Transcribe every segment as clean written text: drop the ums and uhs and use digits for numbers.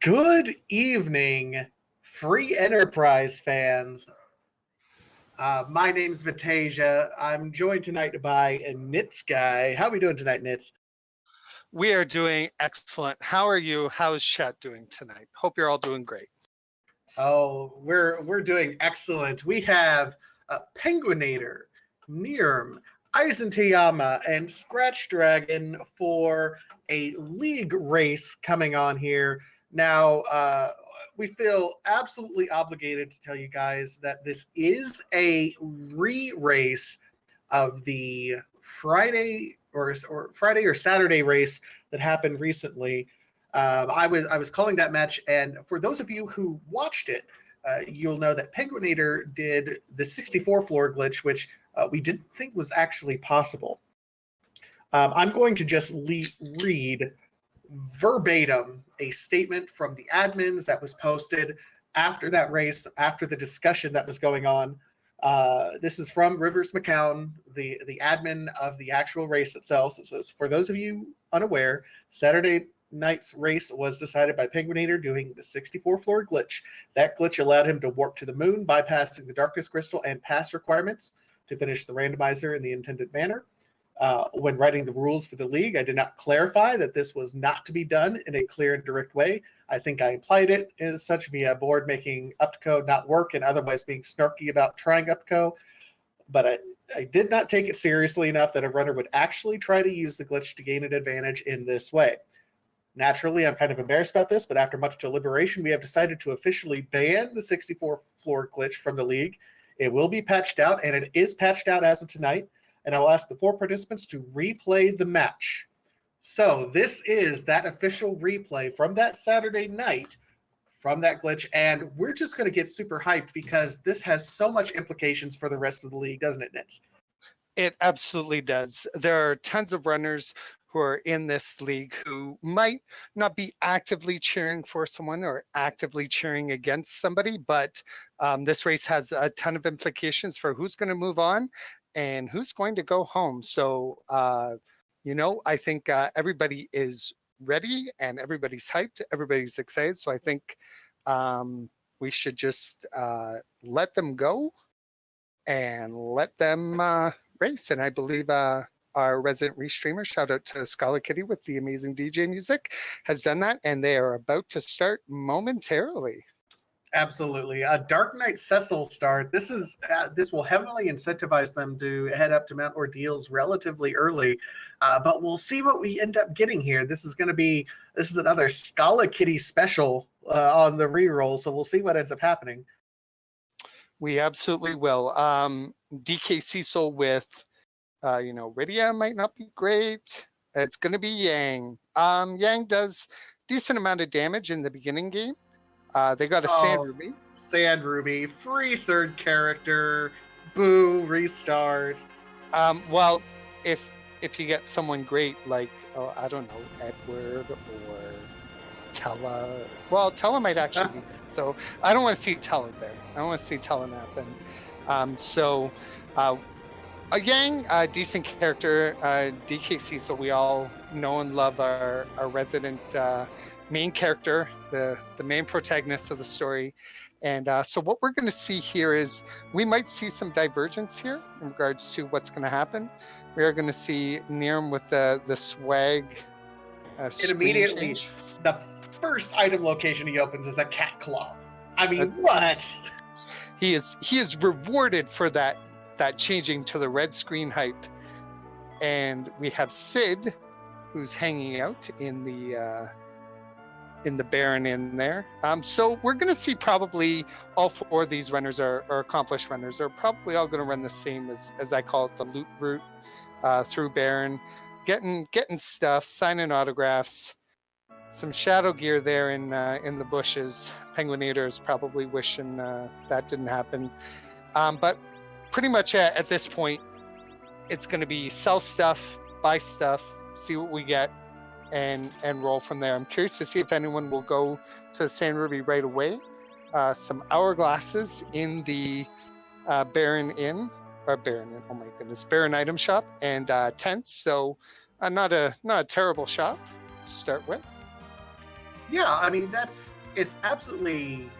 Good evening, free enterprise fans. My name's Vitasia. I'm joined tonight by Nitz Guy. How are we doing tonight, Nitz? We are doing excellent. How are you? How's chat doing tonight? Hope you're all doing great. Oh, we're doing excellent. We have penguin8r, neerrm, EizanTayama, and ScratchDragon for a league race coming on here. Now, we feel absolutely obligated to tell you guys that this is a re-race of the Friday or Friday or Saturday race that happened recently. I was calling that match, and for those of you who watched it, you'll know that penguin8r did the 64 floor glitch, which we didn't think was actually possible. I'm going to just read verbatim a statement from the admins that was posted after that race, after the discussion that was going on. This is from Rivers McCown, the admin of the actual race itself. So it says, for those of you unaware, Saturday night's race was decided by penguin8r doing the 64 floor glitch. That glitch allowed him to warp to the moon, bypassing the darkness crystal and pass requirements to finish the randomizer in the intended manner. When writing the rules for the league, I did not clarify that this was not to be done in a clear and direct way. I think I implied it as such via board making up-to-code not work and otherwise being snarky about trying up-to-code. But I did not take it seriously enough that a runner would actually try to use the glitch to gain an advantage in this way. Naturally, I'm kind of embarrassed about this, but after much deliberation, we have decided to officially ban the 64 floor glitch from the league. It will be patched out, and it is patched out as of tonight. And I will ask the 4 participants to replay the match. So this is that official replay from that Saturday night from that glitch, and we're just going to get super hyped because this has so much implications for the rest of the league, doesn't it, Nitz? It absolutely does. There are tons of runners who are in this league who might not be actively cheering for someone or actively cheering against somebody, but this race has a ton of implications for who's going to move on and who's going to go home. So, I think everybody is ready and everybody's hyped, everybody's excited. So I think we should just let them go and let them race. And I believe our resident restreamer, shout out to Scholar Kitty with the amazing DJ music, has done that, and they are about to start momentarily. Absolutely. Dark Knight Cecil start. This will heavily incentivize them to head up to Mount Ordeals relatively early, but we'll see what we end up getting here. This is another Scala Kitty special on the reroll, so we'll see what ends up happening. We absolutely will. DK Cecil with, Rydia might not be great. It's going to be Yang. Yang does decent amount of damage in the beginning game. They got a Sand Ruby. Sand Ruby, free third character, boo, restart. Well, if you get someone great like, I don't know, Edward or Tella. Well, Tella might actually be good. So I don't want to see Tella there. I don't want to see Tella happen. A Yang, decent character, DKC, so we all know and love our resident main character, the main protagonist of the story. And so what we're going to see here is we might see some divergence here in regards to what's going to happen. We are going to see neerrm with the swag. It immediately, change. The first item location he opens is a cat claw. I mean, what? He is rewarded for that changing to the red screen hype. And we have Sid, who's hanging out in the Baron in there. So we're going to see probably all 4 of these runners are accomplished runners. Are probably all going to run the same as I call it, the loot route through Baron, getting stuff, signing autographs, some shadow gear there in the bushes. penguin8r is probably wishing that didn't happen. But pretty much at this point, it's going to be sell stuff, buy stuff, see what we get, and roll from there. I'm curious to see if anyone will go to Sand Ruby right away. Some hourglasses in the Baron Inn, oh my goodness, Baron item shop, and tents. So not a terrible shop to start with. Yeah, I mean, it's absolutely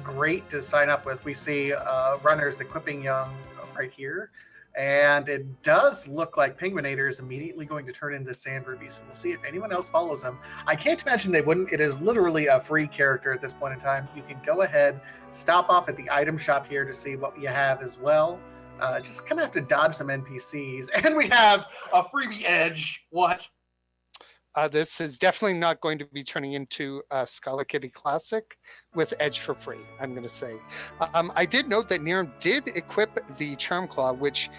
great to sign up with. We see runners equipping young right here. And it does look like Penguin8r is immediately going to turn into Sand Ruby. So we'll see if anyone else follows him. I can't imagine they wouldn't. It is literally a free character at this point in time. You can go ahead, stop off at the item shop here to see what you have as well. Just kind of have to dodge some NPCs. And we have a freebie edge. What? This is definitely not going to be turning into a Scholar Kitty Classic with Edge for free, I'm going to say. I did note that neerrm did equip the Charm Claw, which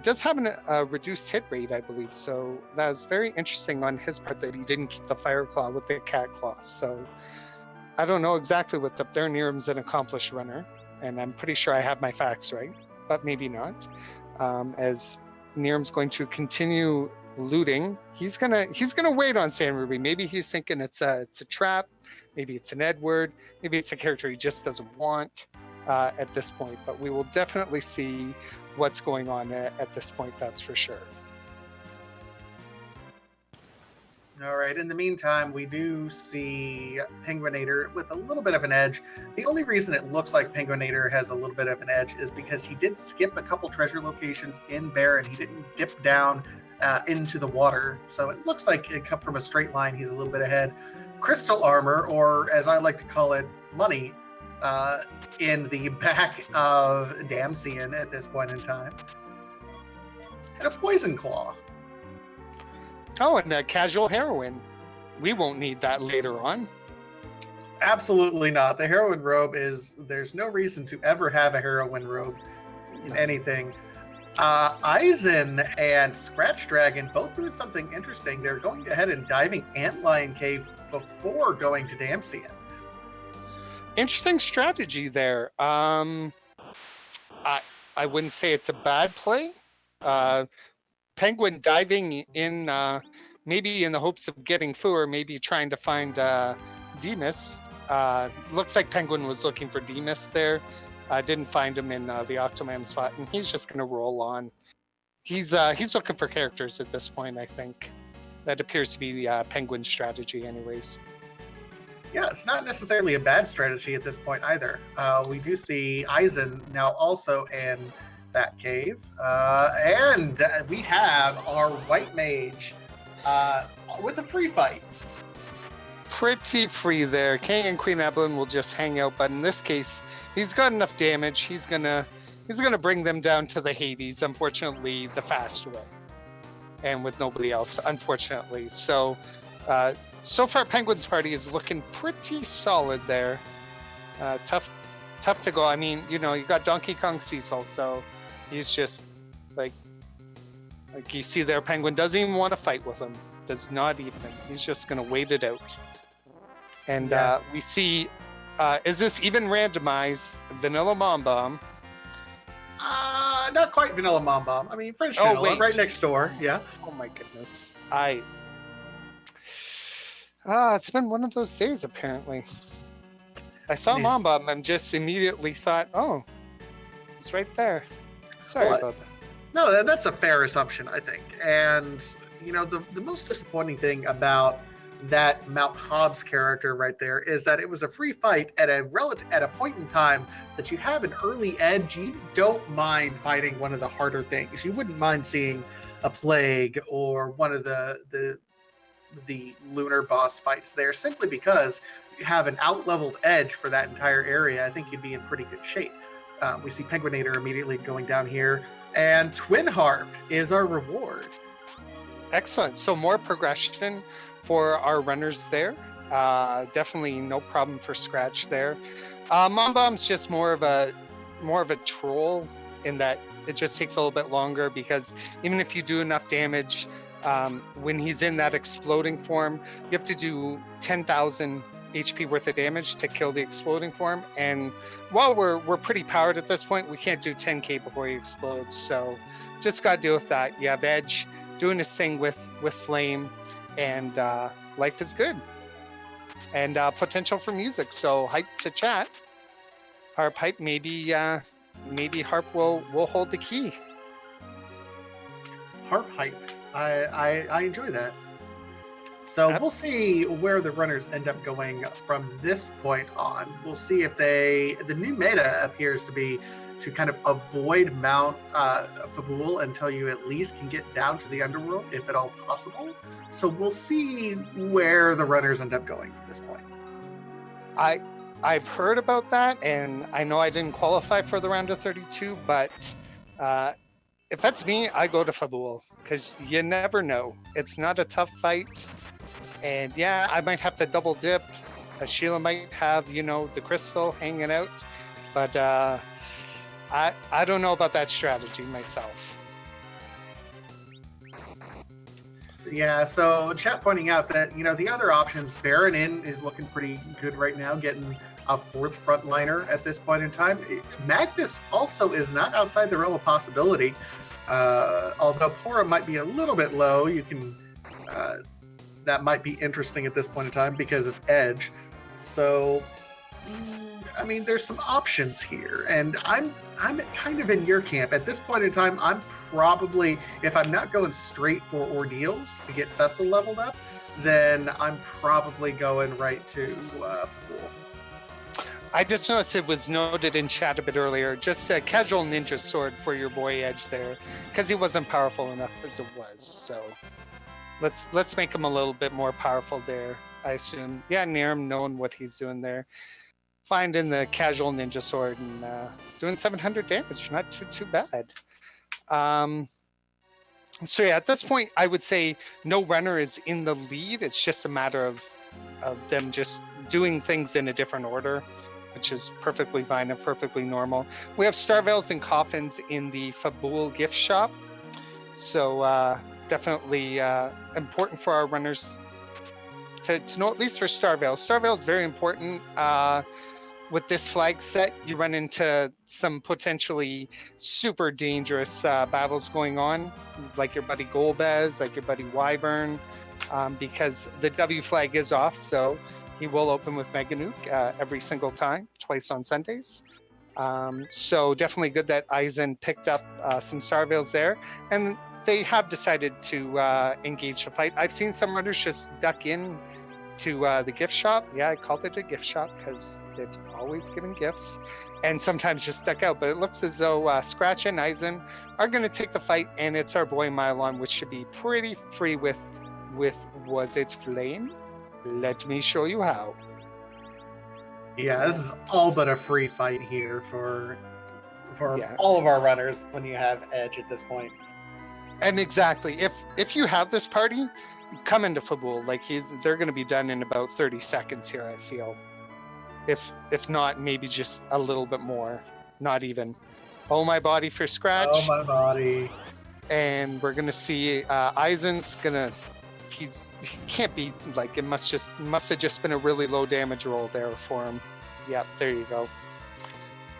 does have a reduced hit rate, I believe. So that was very interesting on his part that he didn't keep the Fire Claw with the Cat Claw. So I don't know exactly what's up there. neerrm's an accomplished runner, and I'm pretty sure I have my facts right, but maybe not. As neerrm's going to continue looting. He's gonna wait on Sand Ruby. Maybe he's thinking it's a trap. Maybe it's an Edward. Maybe it's a character he just doesn't want at this point. But we will definitely see what's going on at this point. That's for sure. All right. In the meantime, we do see Penguin8r with a little bit of an edge. The only reason it looks like Penguin8r has a little bit of an edge is because he did skip a couple treasure locations in Barren. He didn't dip down into the water. So it looks like it cut from a straight line. He's a little bit ahead. Crystal armor, or as I like to call it, money, in the back of Damsian at this point in time. And a poison claw. Oh, and a casual heroine. We won't need that later on. Absolutely not. The heroine robe there's no reason to ever have a heroine robe in anything. Eizan and ScratchDragon both doing something interesting. They're going ahead and diving Antlion Cave before going to Damsian. Interesting strategy there. I wouldn't say it's a bad play. Penguin diving in, maybe in the hopes of getting food, or maybe trying to find Demus. Looks like Penguin was looking for Demus there. Didn't find him in the Octomam spot, and he's just going to roll on. He's looking for characters at this point, I think. That appears to be the Penguin strategy anyways. Yeah, it's not necessarily a bad strategy at this point either. We do see Eizan now also in that cave. And we have our white mage with a free fight. Pretty free there. King and Queen Evelyn will just hang out, but in this case, he's got enough damage. He's gonna bring them down to the Hades, unfortunately, the fast way. And with nobody else, unfortunately. So so far Penguin's party is looking pretty solid there. Tough to go. I mean, you got Donkey Kong Cecil, so he's just like you see there, Penguin doesn't even want to fight with him. Does not even. He's just gonna wait it out. And we see, is this even randomized? Vanilla Mom Bomb. Not quite Vanilla Mom Bomb. I mean, French Vanilla, right next door. Yeah. Oh my goodness. It's been one of those days apparently. I saw Mom Bomb and just immediately thought, oh, it's right there. Sorry about that. No, that's a fair assumption, I think. And the most disappointing thing about that Mount Hobbs character right there is that it was a free fight at a point in time that you have an early edge. You don't mind fighting one of the harder things. You wouldn't mind seeing a plague or one of the lunar boss fights there, simply because you have an out-leveled edge for that entire area. I think you'd be in pretty good shape. We see Penguin8r immediately going down here, and Twin Harp is our reward. Excellent. So more progression for our runners there. Definitely no problem for Scratch there. Mom Bomb's just more of a troll in that it just takes a little bit longer, because even if you do enough damage, when he's in that exploding form, you have to do 10,000 HP worth of damage to kill the exploding form. And while we're pretty powered at this point, we can't do 10k before he explodes. So just got to deal with that. You have Edge doing his thing with Flame, and life is good. And potential for music. So hype to chat. Harp hype. Maybe Harp will hold the key. Harp hype. I enjoy that. So Yep. we'll see where the runners end up going from this point on. We'll see if the new meta appears to be to kind of avoid Mount Fabul until you at least can get down to the underworld, if at all possible. So we'll see where the runners end up going from this point. I've heard about that, and I know I didn't qualify for the round of 32, but if that's me, I go to Fabul, because you never know. It's not a tough fight, and yeah, I might have to double dip. Sheila might have, the crystal hanging out, but I don't know about that strategy myself. Yeah, so chat pointing out that, the other options, Baron Inn is looking pretty good right now, getting a fourth frontliner at this point in time. Magnus also is not outside the realm of possibility. Although Pora might be a little bit low, that might be interesting at this point in time because of Edge. So, there's some options here, and I'm kind of in your camp. At this point in time, I'm probably, if I'm not going straight for ordeals to get Cecil leveled up, then I'm probably going right to Fabul. I just noticed it was noted in chat a bit earlier, just a casual ninja sword for your boy Edge there, because he wasn't powerful enough as it was. So let's make him a little bit more powerful there, I assume. Yeah, neerrm, knowing what he's doing there. Finding the casual ninja sword and doing 700 damage, not too bad. So yeah, at this point, I would say no runner is in the lead. It's just a matter of them just doing things in a different order, which is perfectly fine and perfectly normal. We have Star Veils and Coffins in the Fabul gift shop. So definitely important for our runners to know, at least for Star Veils. Star Veils is very important. With this flag set, you run into some potentially super dangerous battles going on, like your buddy Golbez, like your buddy Wyvern, because the W flag is off, so he will open with Mega Nuke every single time, twice on Sundays. So definitely good that Eizan picked up some Star Veils there, and they have decided to engage the fight. I've seen some runners just duck in to the gift shop. Yeah, I called it a gift shop because they're always giving gifts, and sometimes just duck out. But it looks as though Scratch and Eizan are going to take the fight, and it's our boy Mylon, which should be pretty free with was it Flame? Let me show you how. Yeah, this is all but a free fight here for all of our runners when you have Edge at this point. And exactly, if you have this party, come into Fabul. Like they're going to be done in about 30 seconds here, I feel. If not, maybe just a little bit more. Not even. Oh my body for Scratch. Oh my body. And we're gonna see Eizan's gonna. He can't be like, it must have just been a really low damage roll there for him. Yep, there you go.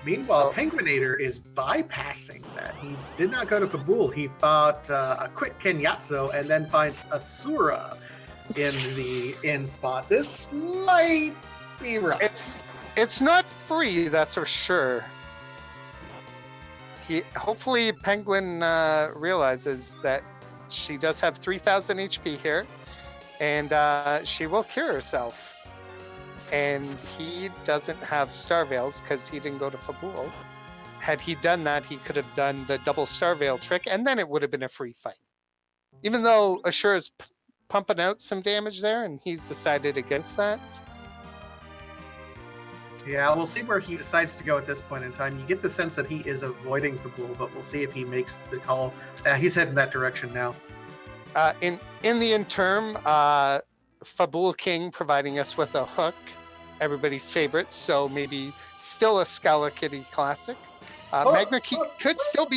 Meanwhile, Penguin8r is bypassing that. He did not go to Fabul. He fought a quick Kenyatsu and then finds Asura in the in spot. This might be rough. It's not free, that's for sure. Hopefully Penguin realizes that she does have 3,000 HP here, and she will cure herself. And he doesn't have Star Veils because he didn't go to Fabul. Had he done that, he could have done the double Star Veil trick, and then it would have been a free fight. Even though Ashura's pumping out some damage there, and he's decided against that. Yeah, we'll see where he decides to go at this point in time. You get the sense that he is avoiding Fabul, but we'll see if he makes the call. He's heading that direction now. In the interim, Fabul King providing us with a hook, everybody's favorite, so maybe still a Scala Kitty classic. Magma Key could still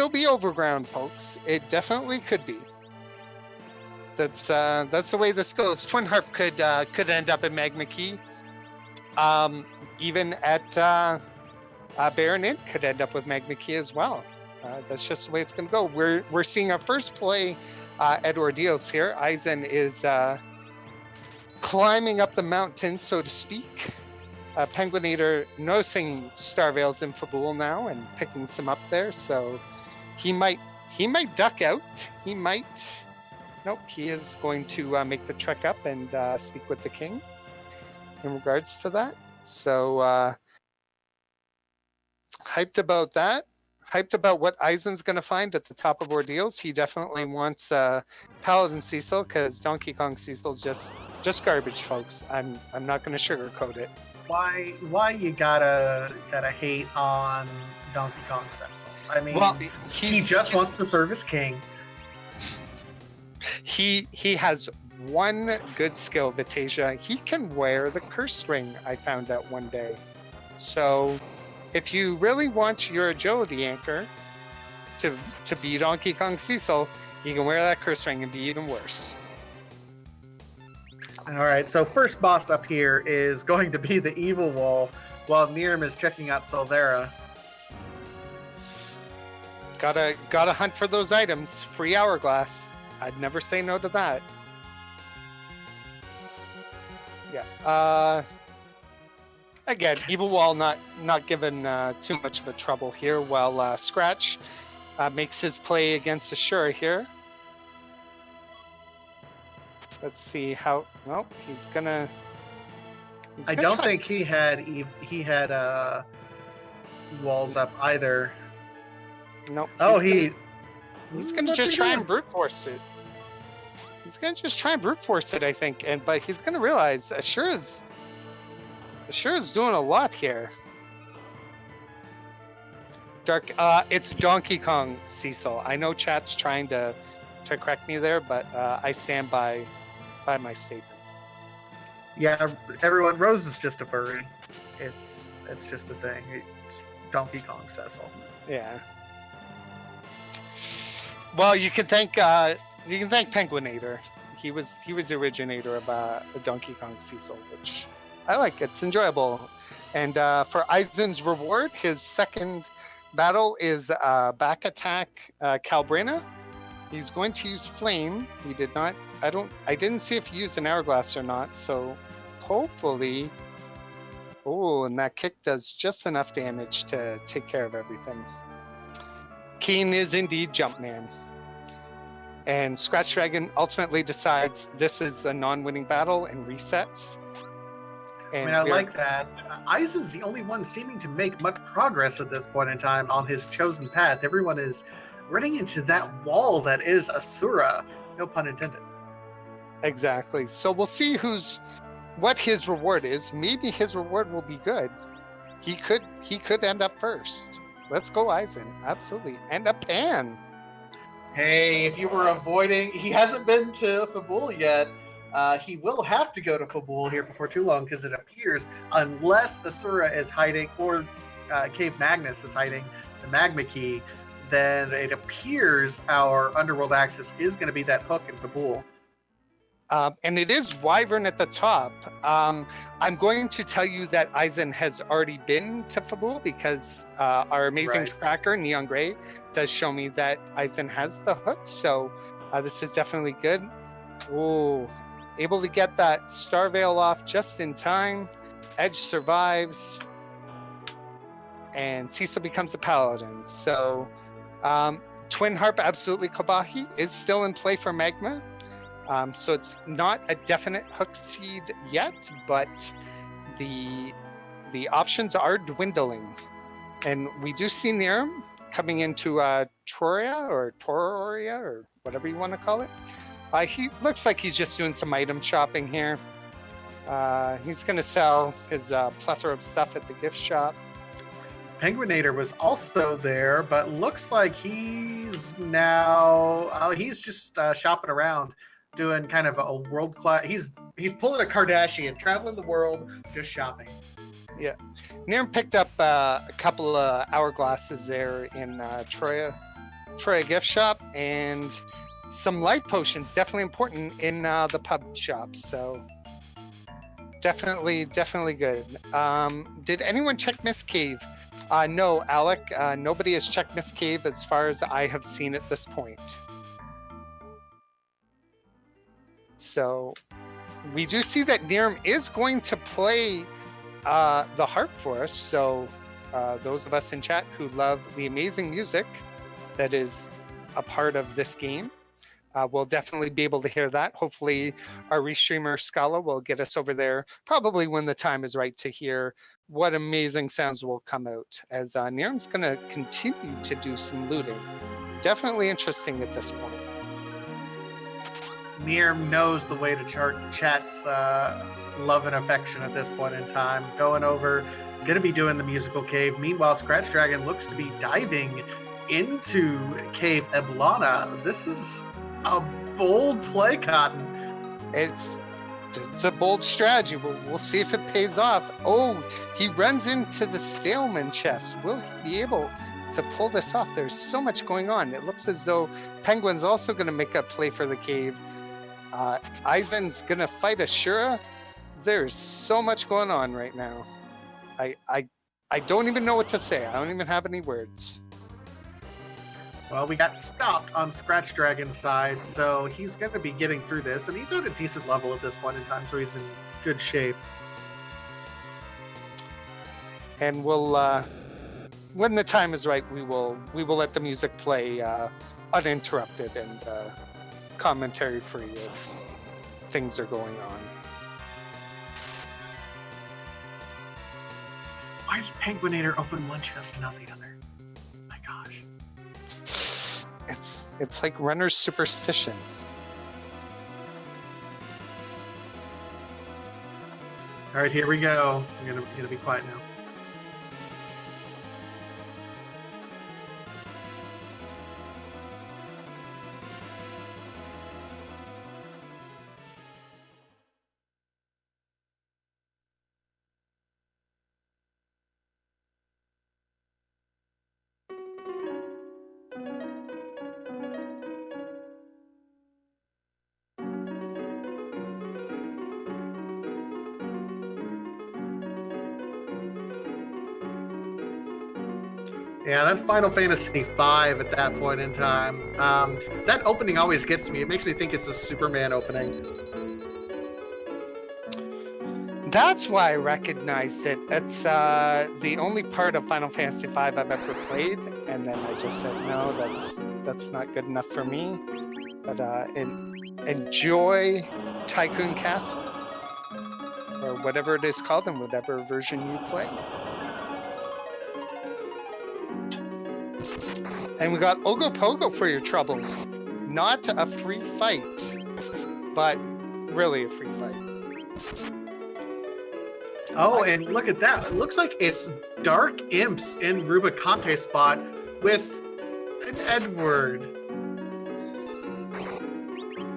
be overground, folks. It definitely could be. That's the way this goes. Twin Harp could end up in Magma Key. Even at Baron Inn could end up with Magma Key as well. That's just the way it's going to go. We're seeing our first play at Ordeals here. Eizan is climbing up the mountain, so to speak. Penguin8r noticing Star Veils in Fabul now and picking some up there, so he might duck out. He might Nope, he is going to make the trek up and speak with the king in regards to that. So hyped about that. Hyped about what Eizen's going to find at the top of Ordeals. He definitely wants Paladin Cecil, because Donkey Kong Cecil's just garbage, folks. I'm not going to sugarcoat it. Why you gotta hate on Donkey Kong Cecil? I mean, Well, he just wants to serve his king. He has one good skill, Vitasia. He can wear the curse ring, I found out one day. So if you really want your agility anchor to be Donkey Kong Cecil, you can wear that curse ring and be even worse. All right, so first boss up here is going to be the Evil Wall, while neerrm is checking out Salvera. Gotta hunt for those items. Free hourglass. I'd never say no to that. Yeah. Again, Evil Wall not given too much of a trouble here, while Scratch makes his play against Ashura here. Let's see how. No, he's gonna. I don't think he had walls up either. Nope. Oh, he's gonna just try and brute force it. He's gonna just try and brute force it, I think, but he's gonna realize Ashura's doing a lot here. Dark. It's Donkey Kong Cecil. I know chat's trying to correct me there, but I stand by my statement. Yeah, everyone. Rose is just a furry. It's just a thing. It's Donkey Kong Cecil. Yeah. Well, you can thank penguin8r. He was the originator of Donkey Kong Cecil, which I like. It's enjoyable. And for Eizen's reward, his second battle is back attack Calbrina. He's going to use Flame. He did not. I didn't see if he used an hourglass or not. So hopefully, and that kick does just enough damage to take care of everything. Keen is indeed Jumpman. And ScratchDragon ultimately decides this is a non-winning battle and resets. And I like that. Eizen's the only one seeming to make much progress at this point in time on his chosen path. Everyone is running into that wall that is Asura. No pun intended. Exactly. So we'll see what his reward is. Maybe his reward will be good. He could end up first. Let's go, Eizen. Absolutely. And a pan. Hey, if you were avoiding, he hasn't been to Fabul yet. He will have to go to Fabul here before too long, because it appears, unless Asura is hiding or Cave Magnus is hiding the magma key, then it appears our underworld access is going to be that hook in Fabul. And it is Wyvern at the top. I'm going to tell you that Eizen has already been to Fabul, because our amazing tracker, Neon Gray, does show me that Eizen has the hook. So this is definitely good. Oh, able to get that Star Veil off just in time. Edge survives. And Cecil becomes a paladin. So Twin Harp, absolutely. Kobahi is still in play for Magma. So it's not a definite hook seed yet, but the options are dwindling. And we do see neerrm coming into Troria or whatever you want to call it. He looks like he's just doing some item shopping here. He's going to sell his plethora of stuff at the gift shop. penguin8r was also there, but looks like he's now he's just shopping around, doing kind of a world class. He's pulling a Kardashian, traveling the world, just shopping. Yeah, neerrm picked up a couple of hourglasses there in Troya gift shop, and some life potions, definitely important in the pub shop. So definitely good. Did anyone check Miss Cave? No, Alec. Nobody has checked Miss Cave as far as I have seen at this point. So we do see that neerrm is going to play the harp for us. So those of us in chat who love the amazing music that is a part of this game, we'll definitely be able to hear that. Hopefully our restreamer Scala will get us over there probably when the time is right to hear what amazing sounds will come out, as neerrm's going to continue to do some looting. Definitely interesting at this point. neerrm knows the way to chart chat's love and affection at this point in time. Going over, going to be doing the musical cave. Meanwhile, ScratchDragon looks to be diving into Cave Eblana. This is a bold play, Cotton. It's a bold strategy. We'll see if it pays off. Oh, he runs into the Staleman chest. Will he be able to pull this off? There's so much going on. It looks as though Penguin's also going to make a play for the cave. Eizan's going to fight Ashura. There's so much going on right now. I don't even know what to say. I don't even have any words. Well, we got stopped on ScratchDragon's side, so he's going to be getting through this, and he's at a decent level at this point in time, so he's in good shape. And we'll, when the time is right, we will let the music play uninterrupted and commentary free as things are going on. Why does penguin8r open one chest and not the other? My gosh. It's like runner's superstition. All right, here we go. I'm gonna be quiet now. Yeah, that's Final Fantasy V at that point in time. That opening always gets me. It makes me think it's a Superman opening. That's why I recognized it. It's the only part of Final Fantasy V I've ever played, and then I just said, no, that's not good enough for me. But enjoy Tycoon Castle, or whatever it is called in whatever version you play. And we got Ogopogo for your troubles. Not a free fight, but really a free fight. Oh, and look at that. It looks like it's Dark Imps in Rubicante spot with an Edward.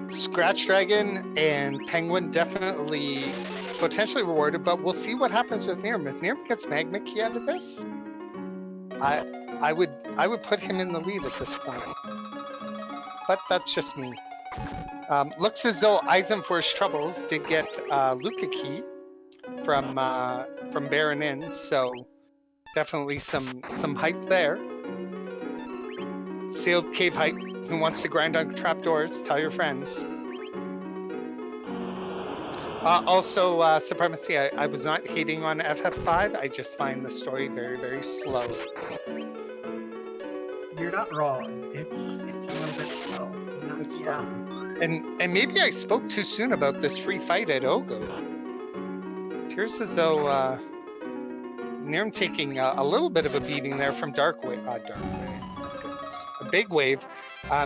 ScratchDragon and Penguin definitely potentially rewarded, but we'll see what happens with neerrm. If neerrm gets Magma Key out of this, I would put him in the lead at this point. But that's just me. Looks as though Eizan for his troubles did get Luca Key from Baron Inn, so definitely some hype there. Sealed cave hype. Who wants to grind on trapdoors? Tell your friends. Also, Supremacy, I was not hating on FF5. I just find the story very, very slow. You're not wrong. It's a little bit slow. It's slow. And maybe I spoke too soon about this free fight at Ogo. It appears as though neerrm taking a little bit of a beating there from Dark Wave. My goodness. A big wave.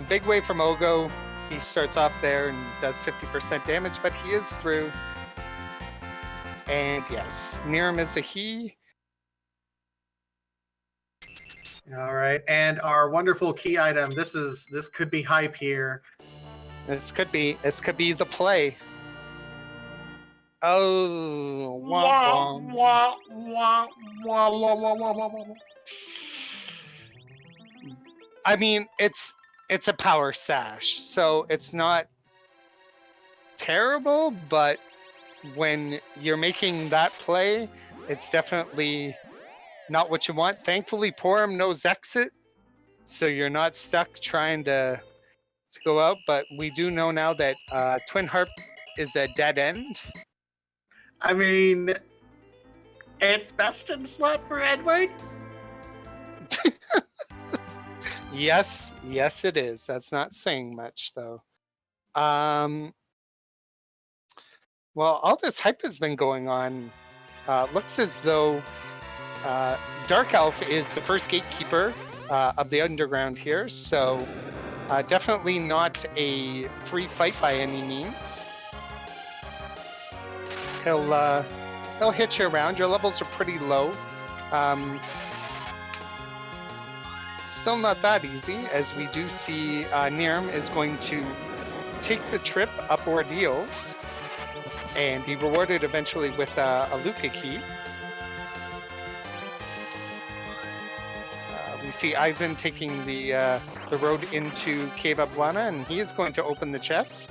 Big wave from Ogo. He starts off there and does 50% damage, but he is through. And yes, neerrm is a he. All right, and our wonderful key item. This could be hype here. This could be the play. Oh, wah, wah, wah, wah, wah, wah, wah, wah, wah. I mean, it's a power sash, so it's not terrible, but when you're making that play, it's definitely not what you want. Thankfully, Porum knows exit, so you're not stuck trying to go out, but we do know now that Twin Harp is a dead end. I mean, it's best in slot for Edward. Yes, it is. That's not saying much, though. Well, all this hype has been going on. Looks as though Dark Elf is the first gatekeeper of the underground here, so definitely not a free fight by any means. He'll hit you around. Your levels are pretty low. Still not that easy, as we do see neerrm is going to take the trip up ordeals and be rewarded eventually with a Luca key. We see Eizan taking the road into Cave Ablana, and he is going to open the chest,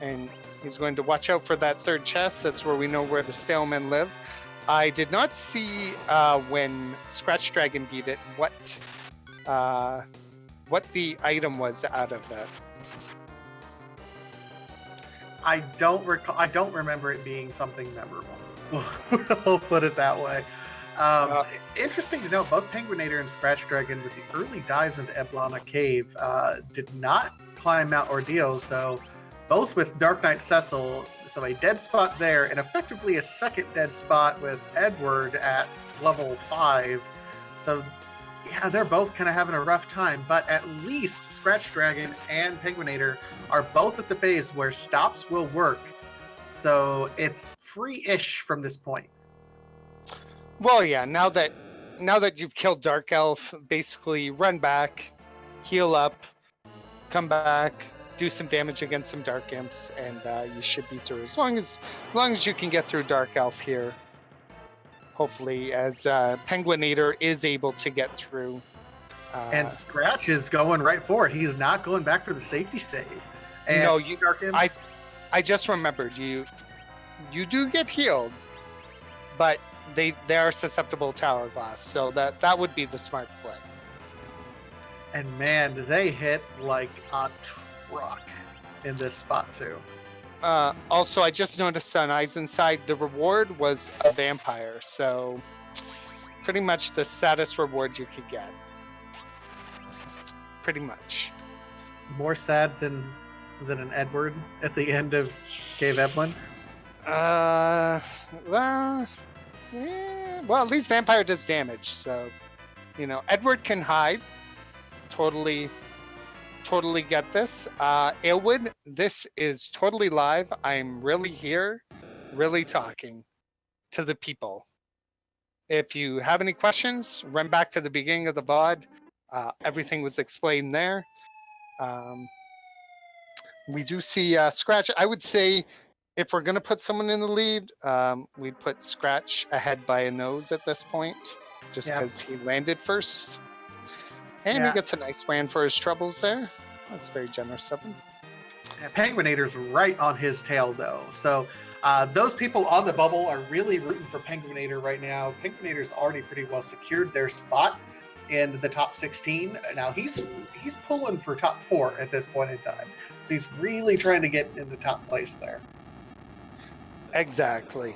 and he's going to watch out for that third chest. That's where we know where the Stalemen live. I did not see when ScratchDragon beat it what the item was out of that. I don't recall. I don't remember it being something memorable. We'll put it that way. Interesting to note, both Penguin8r and ScratchDragon, with the early dives into Eblana Cave, did not climb Mount Ordeal. So, both with Dark Knight Cecil, so a dead spot there, and effectively a second dead spot with Edward at level 5. So, yeah, they're both kind of having a rough time, but at least ScratchDragon and Penguin8r are both at the phase where stops will work. So it's free-ish from this point. Well, yeah, now that you've killed Dark Elf, basically run back, heal up, come back, do some damage against some Dark Imps, and you should be through. As long as you can get through Dark Elf here. Hopefully, as Penguin8r is able to get through. And Scratch is going right for it. He's not going back for the safety save. And no, Dark Imps, I just remembered, you do get healed, but they are susceptible to hourglass, so that would be the smart play. And man, they hit like a truck in this spot too. Also, I just noticed on Eizan's side, the reward was a vampire, so pretty much the saddest reward you could get. Pretty much. It's more sad than an Edward at the end of Cave Eblin. Well, at least vampire does damage, so Edward can hide. Totally get this. Aylwood, this is totally live. I'm really here, really talking to the people. If you have any questions, run back to the beginning of the VOD. Everything was explained there. We do see Scratch. I would say if we're going to put someone in the lead, we'd put Scratch ahead by a nose at this point, just because he landed first. And he gets a nice win for his troubles there. That's very generous of him. Penguin8r's right on his tail, though. So those people on the bubble are really rooting for Penguin8r right now. Penguin8r's already pretty well secured their spot in the top 16. Now he's pulling for top 4 at this point in time. So he's really trying to get into top place there. Exactly.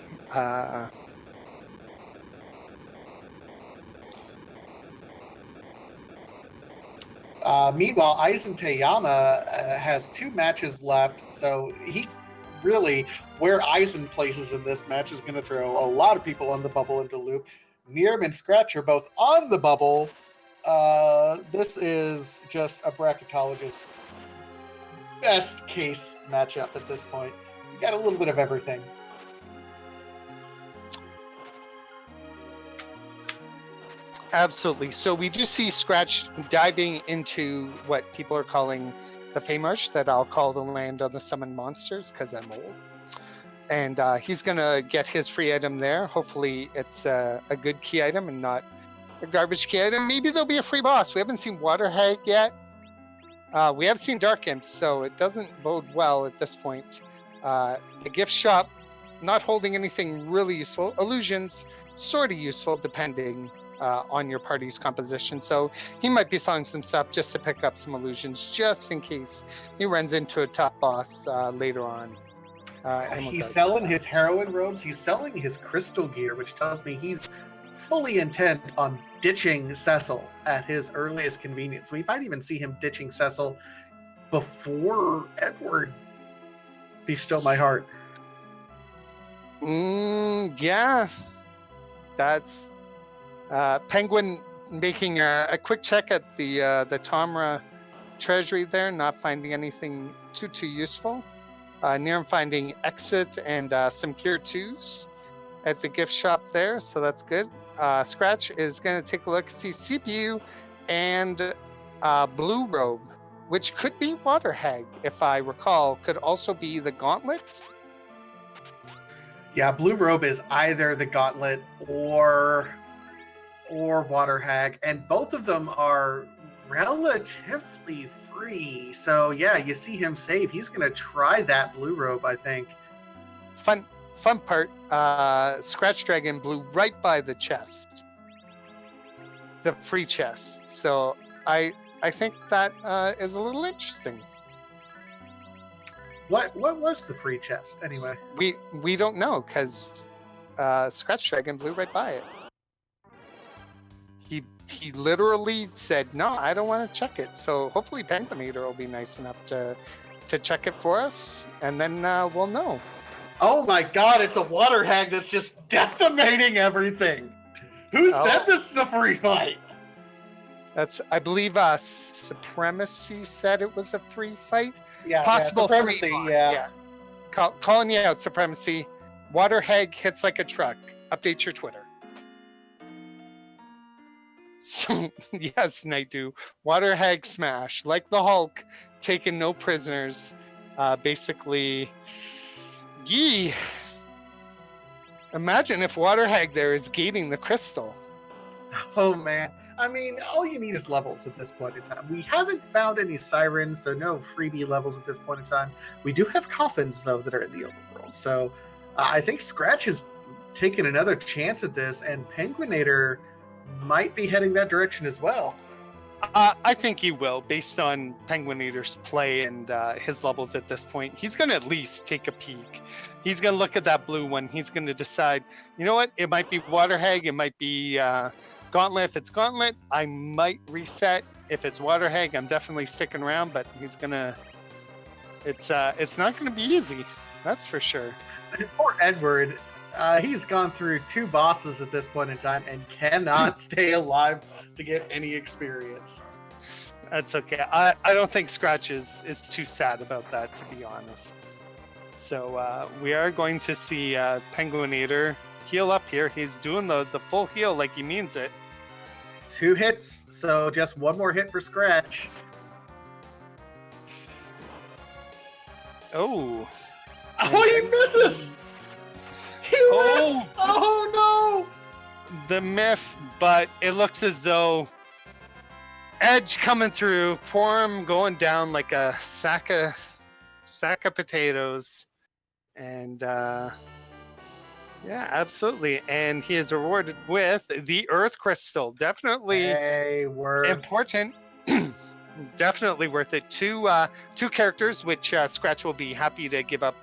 Meanwhile, EizanTayama has 2 matches left, so he really, where Eizan places in this match is going to throw a lot of people on the bubble into loop. neerrm and Scratch are both on the bubble. This is just a bracketologist's best case matchup at this point. You got a little bit of everything. Absolutely. So we do see Scratch diving into what people are calling the Feymarsh, that I'll call the land of the summoned monsters because I'm old. And he's going to get his free item there. Hopefully it's a good key item and not a garbage key item. Maybe there'll be a free boss. We haven't seen Water Hag yet. We have seen Dark Imps, so it doesn't bode well at this point. The gift shop, not holding anything really useful. Illusions, sort of useful depending on your party's composition. So he might be selling some stuff just to pick up some illusions, just in case he runs into a top boss later on. He's selling his heroin robes. He's selling his crystal gear, which tells me he's fully intent on ditching Cecil at his earliest convenience. We might even see him ditching Cecil before Edward Be still my heart. Yeah, that's Penguin making a quick check at the Tomra treasury there, not finding anything too useful. neerrm finding exit and some gear 2s at the gift shop there, so that's good. Scratch is going to take a look, see CPU and blue robe, which could be water hag, if I recall, could also be the gauntlet. Yeah, blue robe is either the gauntlet or water hag, and both of them are relatively free. So yeah, you see him save. He's gonna try that blue robe, I think. Fun part, ScratchDragon blew right by the chest, the free chest. So I think that is a little interesting. What was the free chest anyway? We don't know, because ScratchDragon blew right by it. He literally said, no, I don't want to check it. So hopefully penguin8r will be nice enough to check it for us, and then we'll know. Oh my god, it's a water hag that's just decimating everything. Who said this is a free fight? That's, I believe, Supremacy said it was a free fight. Yeah, Possible Supremacy, free yeah. Calling you out, Supremacy. Water hag hits like a truck. Update your Twitter. So, yes, Nightdew. Water hag smash. Like the Hulk, taking no prisoners. Basically, yee. Imagine if Water hag there is gating the crystal. Oh man. I mean, all you need is levels at this point in time. We haven't found any sirens, so no freebie levels at this point in time. We do have coffins, though, that are in the overworld. So I think Scratch has taken another chance at this, and penguin8r might be heading that direction as well. I think he will, based on penguin8r's play and his levels at this point. He's going to at least take a peek. He's going to look at that blue one. He's going to decide, you know what? It might be Water hag. It might be Gauntlet. If it's Gauntlet, I might reset. If it's Water hag, I'm definitely sticking around. But he's going to... It's not going to be easy. That's for sure. Poor Edward. He's gone through 2 bosses at this point in time and cannot stay alive to get any experience. That's okay. I don't think Scratch is too sad about that, to be honest. So we are going to see penguin8r heal up here. He's doing the full heal like he means it. 2 hits, so just 1 more hit for Scratch. Oh. Oh, he misses! Oh no! The myth, but it looks as though Edge coming through, Form going down like a sack of potatoes, and yeah, absolutely. And he is rewarded with the Earth Crystal. Definitely important. Definitely worth it. 2 characters, which Scratch will be happy to give up.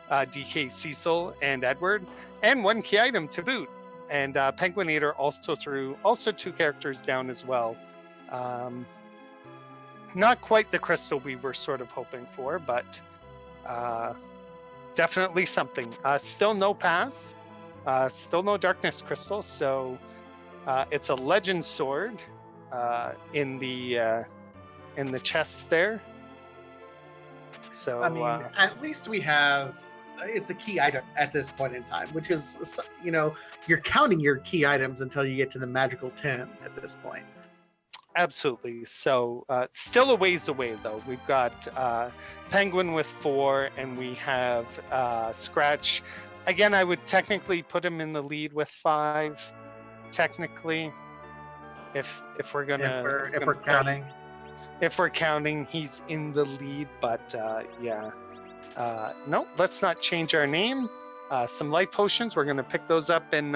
DK Cecil and Edward, and 1 key item to boot. And penguin8r also threw 2 characters down as well. Not quite the crystal we were sort of hoping for, but definitely something. Still no pass, still no darkness crystal, so it's a legend sword in the chests there. So I mean, at least we have... It's a key item at this point in time, which is, you know, you're counting your key items until you get to the magical 10 at this point. Absolutely. So still a ways away, though. We've got Penguin with 4, and we have Scratch. Again, I would technically put him in the lead with 5. Technically, if we're gonna if we're counting. If we're counting, he's in the lead, but yeah. No, let's not change our name. Some life potions. We're going to pick those up in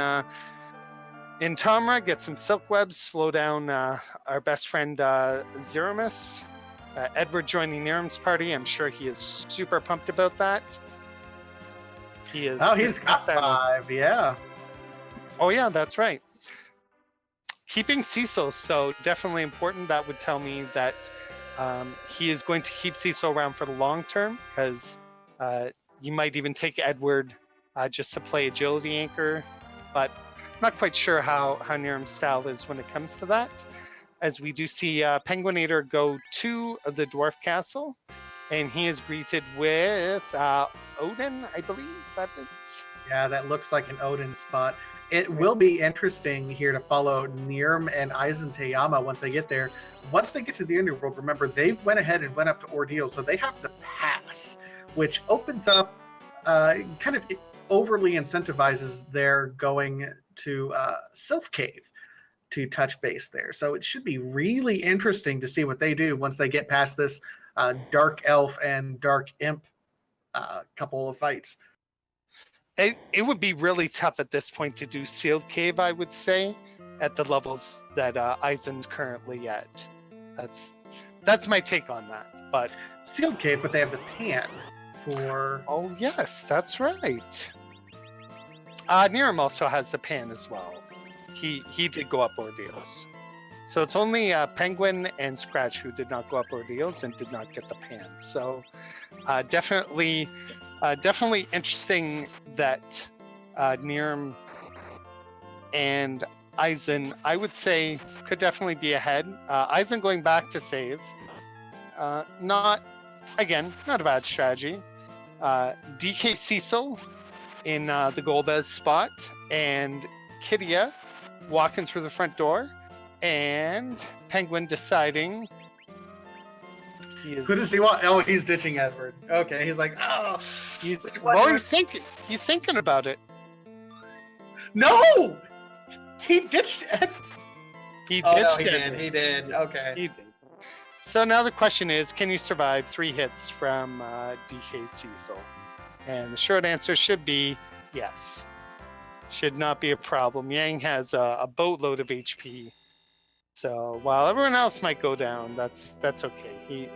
Tomra, get some silk webs, slow down our best friend Zemus. Edward joining neerrm's party. I'm sure he is super pumped about that. He is. Oh, he's got 5, yeah. Oh, yeah, that's right. Keeping Cecil, so definitely important. That would tell me that he is going to keep Cecil around for the long term, because You might even take Edward just to play agility anchor, but I'm not quite sure how neerrm's style is when it comes to that. As we do see penguin8r go to the dwarf castle, and he is greeted with Odin, I believe that is. Yeah, that looks like an Odin spot. It will be interesting here to follow neerrm and EizanTayama once they get there. Once they get to the underworld, remember, they went ahead and went up to Ordeal, so they have the pass, which opens up, kind of overly incentivizes their going to Sylph Cave to touch base there. So it should be really interesting to see what they do once they get past this Dark Elf and Dark Imp couple of fights. It would be really tough at this point to do Sealed Cave, I would say, at the levels that Eizen's currently at. That's my take on that. But Sealed Cave, but they have the pan for... Oh, yes, that's right. neerrm also has the pan as well. He did go up Ordeals. So it's only Penguin and Scratch who did not go up Ordeals and did not get the pan. So definitely interesting that neerrm and Eizan, I would say, could definitely be ahead. Eizan going back to save. Not a bad strategy. DK Cecil in the Golbez spot, and Kidia walking through the front door, and Penguin deciding he is... Who does he want? Oh, he's ditching Edward. Okay, he's like, oh. He's thinking about it. No! He ditched Edward. He ditched Edward. He did. Okay. He did. So now the question is, can you survive 3 hits from DK Cecil? And the short answer should be yes. Should not be a problem. Yang has a boatload of HP. So while everyone else might go down, that's okay. He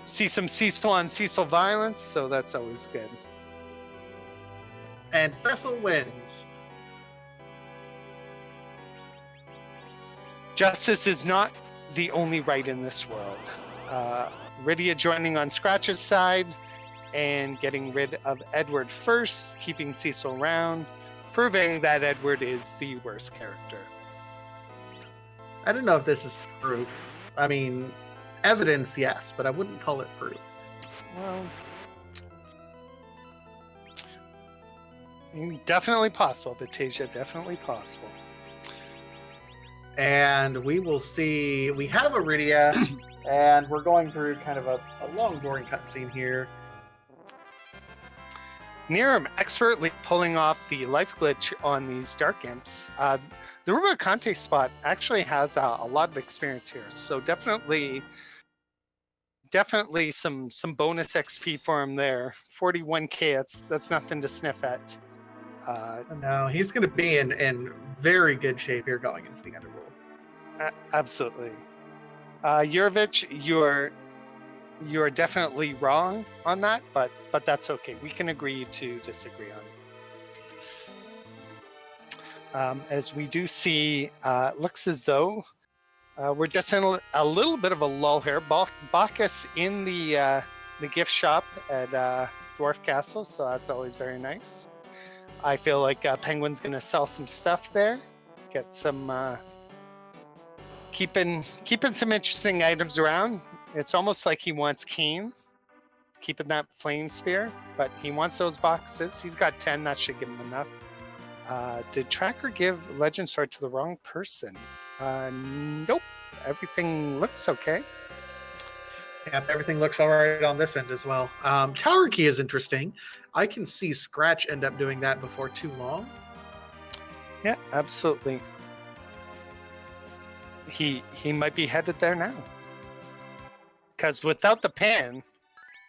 sees some Cecil on Cecil violence, so that's always good. And Cecil wins. Justice is not the only right in this world. Rydia joining on Scratch's side and getting rid of Edward first, keeping Cecil around, proving that Edward is the worst character. I don't know if this is proof. I mean, evidence, yes, but I wouldn't call it proof. Well, definitely possible, Vitasia, definitely possible. And we will see, we have Rydia, and we're going through kind of a long, boring cutscene here. neerrm expertly pulling off the life glitch on these Dark Imps. The Rubicante spot actually has a lot of experience here, so definitely some bonus XP for him there. 41k, that's nothing to sniff at. No, he's going to be in very good shape here going into the underworld. Absolutely. Yurovich, you're definitely wrong on that, but that's okay. We can agree to disagree on it. As we do see, looks as though we're just in a little bit of a lull here. Bacchus in the gift shop at Dwarf Castle, so that's always very nice. I feel like Penguin's going to sell some stuff there, get some... Keeping some interesting items around. It's almost like he wants Keen, keeping that flame spear, but he wants those boxes. He's got 10, that should give him enough. Did Tracker give Legend Sword to the wrong person? Nope. Everything looks okay. Yeah, everything looks all right on this end as well. Tower Key is interesting. I can see Scratch end up doing that before too long. Yeah, absolutely. He might be headed there now. Because without the pan,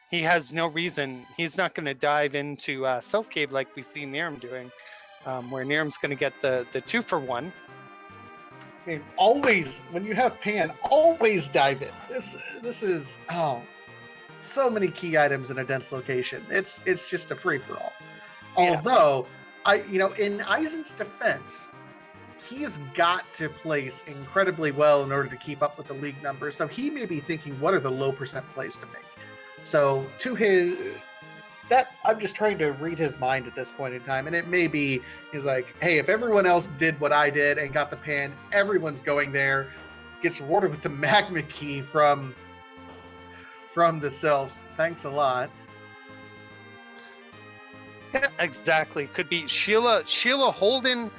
he has no reason. He's not going to dive into Self Cave like we see neerrm doing, where neerrm's going to get the 2-for-1. I mean, always, when you have pan, always dive in. This is, so many key items in a dense location. It's just a free-for-all. Yeah. Although, in Eizen's defense, he's got to place incredibly well in order to keep up with the league numbers. So he may be thinking, what are the low percent plays to make? So to that I'm just trying to read his mind at this point in time, and it may be he's like, hey, if everyone else did what I did and got the pan, everyone's going there, gets rewarded with the magma key from the sylphs. Thanks a lot. Yeah, exactly. Could be Sheila holding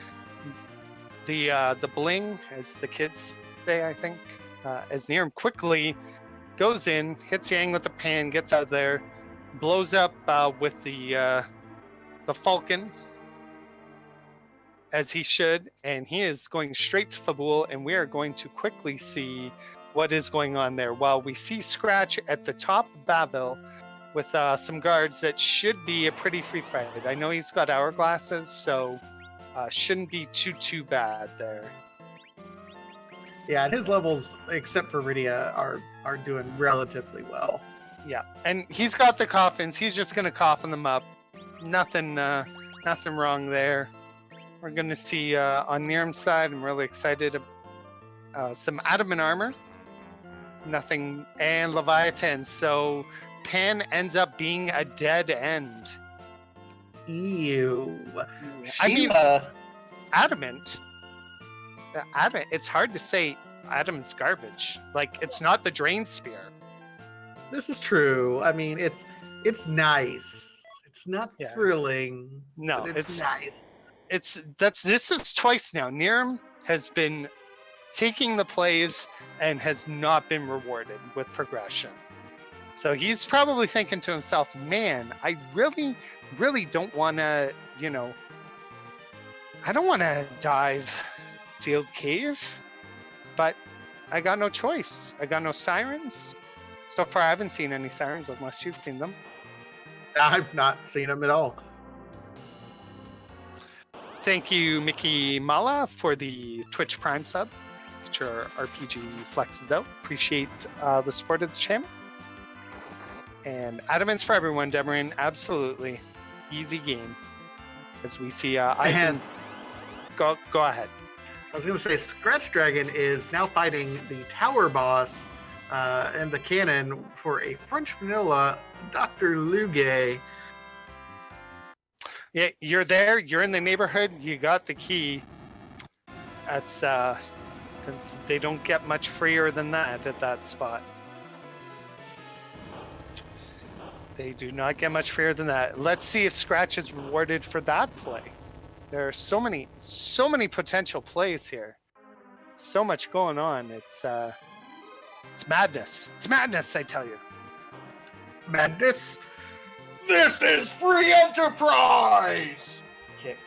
the bling, as the kids say, I think. As neerrm quickly goes in, hits Yang with the pan, gets out there, blows up with the falcon, as he should, and he is going straight to Fabul, and we are going to quickly see what is going on there. While we see Scratch at the top of Bavil with some guards, that should be a pretty free fight. I know he's got hourglasses, so shouldn't be too bad there. Yeah, and his levels, except for Rydia, are doing relatively well. Yeah, and he's got the coffins. He's just going to coffin them up. Nothing wrong there. We're going to see on neerrm's side, I'm really excited, some adamant armor. Nothing, and Leviathan. So Pan ends up being a dead end. Ew. I mean, Sheila. adamant. It's hard to say adamant's garbage. Like, it's not the drain spear. This is true. I mean, it's nice. It's not thrilling. No, but it's nice. This is twice now. neerrm has been taking the plays and has not been rewarded with progression. So he's probably thinking to himself, man, I really, really don't want to, I don't want to dive Sealed Cave, but I got no choice. I got no sirens. So far, I haven't seen any sirens unless you've seen them. I've not seen them at all. Thank you, Mickey Mala, for the Twitch Prime sub. Get your RPG flexes out. Appreciate the support of the channel. And Adamant's for everyone, Demarin. Absolutely. Easy game. As we see Eizan. Go ahead. I was going to say, ScratchDragon is now fighting the tower boss and the cannon for a French vanilla, Dr. Lugue. Yeah, you're there. You're in the neighborhood. You got the key. That's they don't get much freer than that at that spot. They do not get much freer than that. Let's see if Scratch is rewarded for that play. There are so many potential plays here. So much going on. It's madness. It's madness, I tell you. Madness. This is free enterprise. Kick.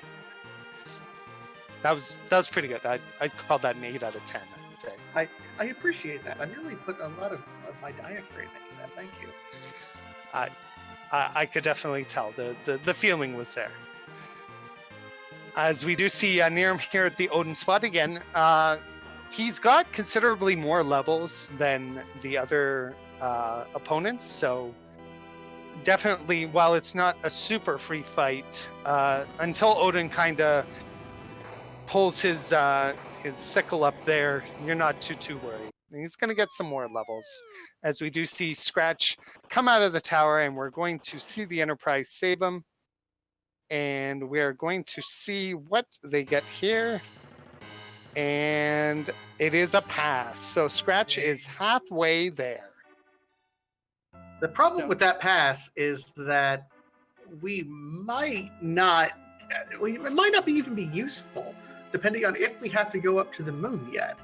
That was pretty good. I'd call that an 8 out of 10. I appreciate that. I really put a lot of my diaphragm into that. Thank you. I could definitely tell the feeling was there. As we do see neerrm here at the Odin spot again, he's got considerably more levels than the other opponents, so definitely, while it's not a super free fight, until Odin kind of pulls his sickle up there, you're not too worried. He's going to get some more levels, as we do see Scratch come out of the tower, and we're going to see the Enterprise save him. And we are going to see what they get here. And it is a pass. So Scratch is halfway there. The problem with that pass is that it might not even be useful, depending on if we have to go up to the moon yet.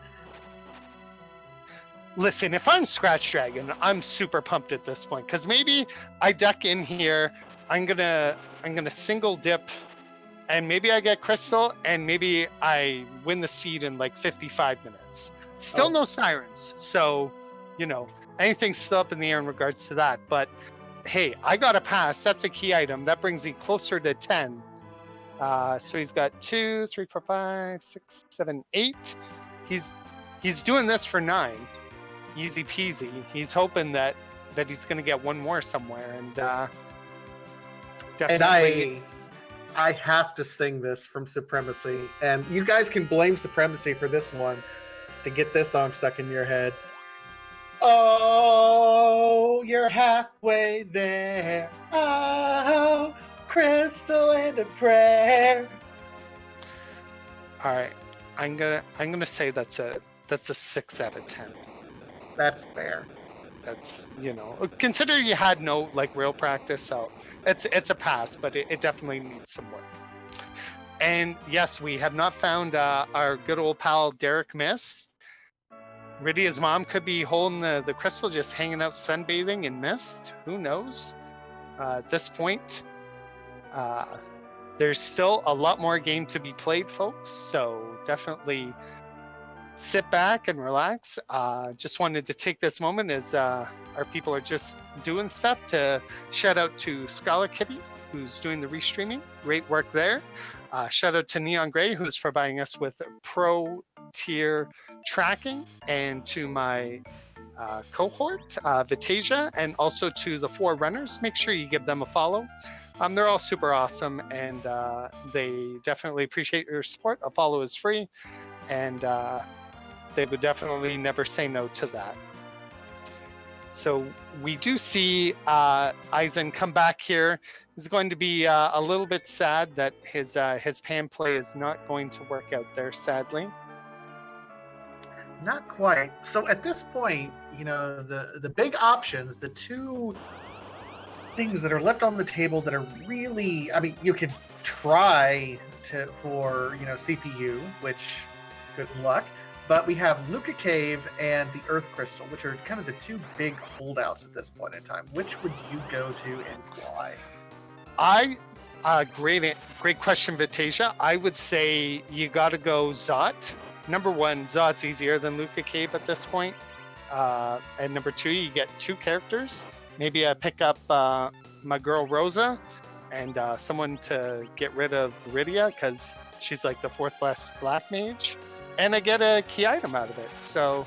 Listen, if I'm ScratchDragon, I'm super pumped at this point, because maybe I duck in here. I'm gonna single dip, and maybe I get crystal, and maybe I win the seed in like 55 minutes. Still no sirens, so anything's still up in the air in regards to that. But hey, I got a pass. That's a key item. That brings me closer to 10. So he's got 2, 3, 4, 5, 6, 7, 8. He's doing this for 9. Easy peasy. He's hoping that he's gonna get one more somewhere, and definitely. And I have to sing this from Supremacy, and you guys can blame Supremacy for this one to get this song stuck in your head. Oh, you're halfway there. Oh, crystal and a prayer. All right, I'm gonna say that's a 6 out of 10. That's fair. That's, consider you had no like real practice, so it's a pass, but it definitely needs some work. And yes, we have not found our good old pal Derek Mist. Rydia's mom could be holding the crystal, just hanging out sunbathing in mist. Who knows? At this point, there's still a lot more game to be played, folks. So definitely sit back and relax. Just wanted to take this moment as our people are just doing stuff to shout out to Scholar Kitty, who's doing the restreaming. Great work there. Shout out to Neon Gray, who's providing us with pro tier tracking, and to my cohort, Vitasia, and also to the 4 runners. Make sure you give them a follow. They're all super awesome, and they definitely appreciate your support. A follow is free, and they would definitely never say no to that. So we do see Eizan come back here. He's going to be a little bit sad that his pan play is not going to work out there, sadly. Not quite. So at this point, the big options, the 2 things that are left on the table that are really, I mean, you could try for CPU, which good luck. But we have Luca Cave and the Earth Crystal, which are kind of the 2 big holdouts at this point in time. Which would you go to and why? Great question, Vitasia. I would say you got to go Zot. Number 1, Zot's easier than Luca Cave at this point. And number 2, you get 2 characters. Maybe I pick up my girl Rosa and someone to get rid of Rydia, because she's like the 4th best black mage. And I get a key item out of it. So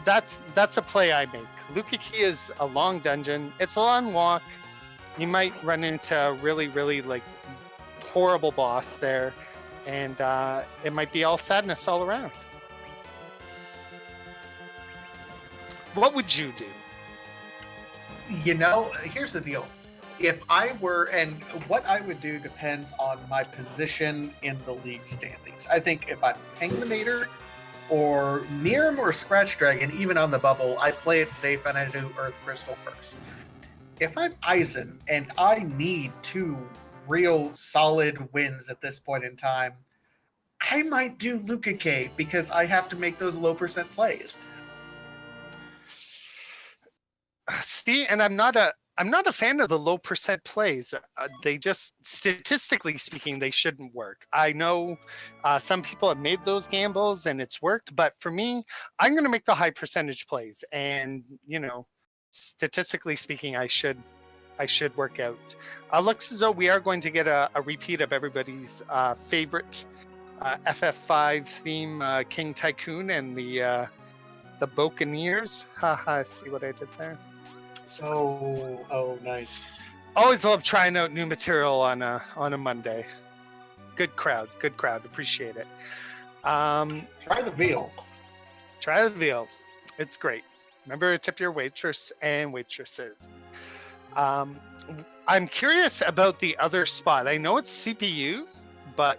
that's a play I make. Luca Key is a long dungeon. It's a long walk. You might run into a really, really like horrible boss there, and it might be all sadness all around. What would you do? Here's the deal. If I were, and what I would do depends on my position in the league standings. I think if I'm penguin8r or neerrm or ScratchDragon, even on the bubble, I play it safe and I do Earth Crystal first. If I'm Eizan and I need 2 real solid wins at this point in time, I might do Luca Cave because I have to make those low percent plays. See, and I'm not a fan of the low percent plays. They just, statistically speaking, they shouldn't work. I know some people have made those gambles and it's worked, but for me, I'm going to make the high percentage plays. And, statistically speaking, I should work out. Looks as though we are going to get a repeat of everybody's favorite FF5 theme, King Tycoon and the Buccaneers. Haha, see what I did there? Oh, nice. Always love trying out new material on a Monday. Good crowd. Appreciate it. Try the veal. It's great. Remember to tip your waitress and waitresses. I'm curious about the other spot. I know it's CPU, but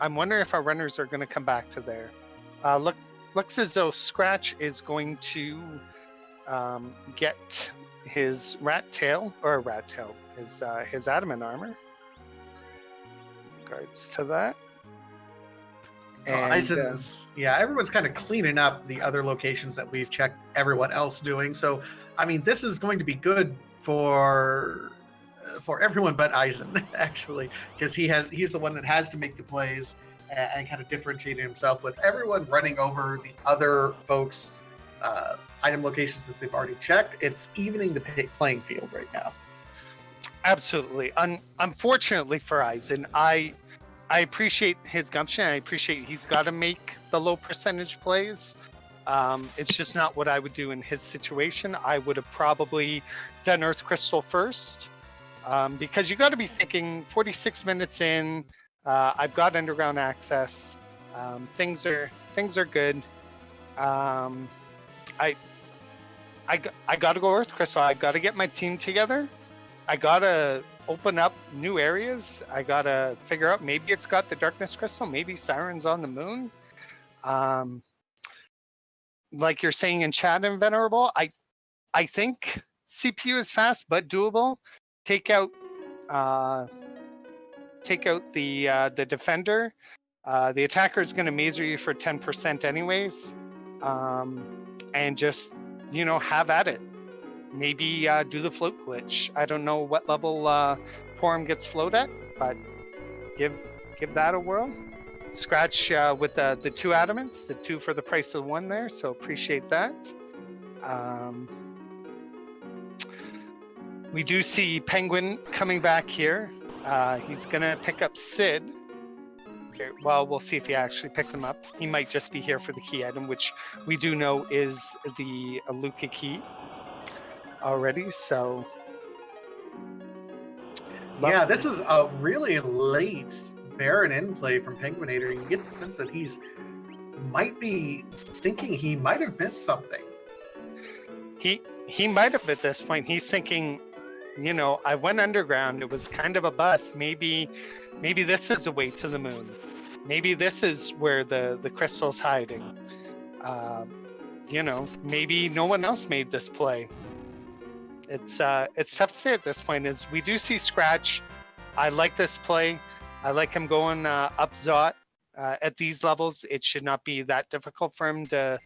I'm wondering if our runners are going to come back to there. Looks as though Scratch is going to get his his adamant armor. Regards to that. And, everyone's kind of cleaning up the other locations that we've checked everyone else doing. So, I mean, this is going to be good for everyone but Eizan, actually, because he's the one that has to make the plays and kind of differentiate himself with everyone running over the other folks' item locations that they've already checked. It's evening the playing field right now. Absolutely. Unfortunately for Eizan, I appreciate his gumption. I appreciate he's got to make the low percentage plays. It's just not what I would do in his situation. I would have probably done Earth Crystal first, because you got to be thinking 46 minutes in. I've got underground access. Things are good. I gotta go Earth Crystal. I gotta get my team together. I gotta open up new areas. I gotta figure out, maybe it's got the Darkness Crystal, maybe Siren's on the moon. Like you're saying in chat, Invenerable, I think CPU is fast but doable. Take out the defender. The attacker is going to mazer you for 10% anyways, and just have at it. Maybe do the float glitch. I don't know what level Porum gets float at, but give that a whirl. Scratch with the 2 adamants, the 2 for the price of 1 there, so appreciate that. We do see Penguin coming back here. He's gonna pick up Sid. Okay, well, we'll see if he actually picks him up. He might just be here for the key item, which we do know is the Aluka key already, so... Yeah, this is a really late Baron in play from Penguin8r. You get the sense that might be thinking he might have missed something. He might have at this point. He's thinking, I went underground. It was kind of a bust. Maybe this is a way to the moon. Maybe this is where the crystal's hiding. Maybe no one else made this play. It's tough to say at this point. Is we do see Scratch. I like this play. I like him going up Zot. At these levels, it should not be that difficult for him to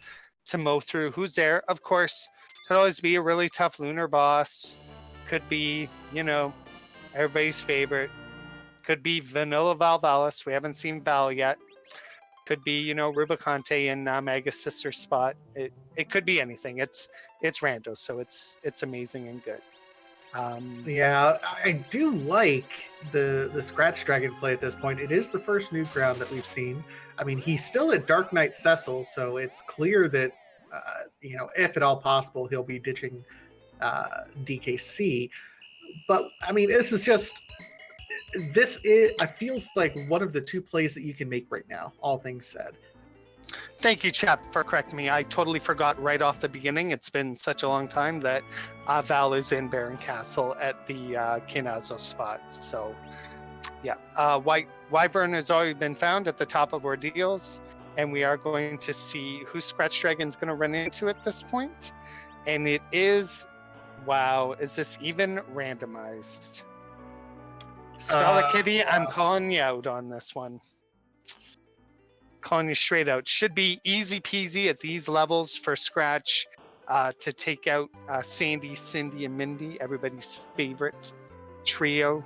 mow through. Who's there? Of course, could always be a really tough lunar boss. Could be, everybody's favorite. Could be Vanilla Valvalis. We haven't seen Val yet. Could be, Rubicante in Maga's sister spot. It could be anything. It's rando, so it's amazing and good. Yeah, I do like the ScratchDragon play at this point. It is the first new ground that we've seen. I mean, he's still at Dark Knight Cecil, so it's clear that if at all possible, he'll be ditching DKC. But I mean, I feels like one of the 2 plays that you can make right now, all things said. Thank you, Chap, for correcting me. I totally forgot right off the beginning. It's been such a long time that Val is in Baron Castle at the Kinazo spot. So, yeah. Wyvern has already been found at the top of Ordeals, and we are going to see who ScratchDragon's going to run into at this point. And it is... Wow, is this even randomized? Scala Kitty, I'm calling you out on this one. Calling you straight out. Should be easy peasy at these levels for Scratch to take out Sandy, Cindy, and Mindy, everybody's favorite trio.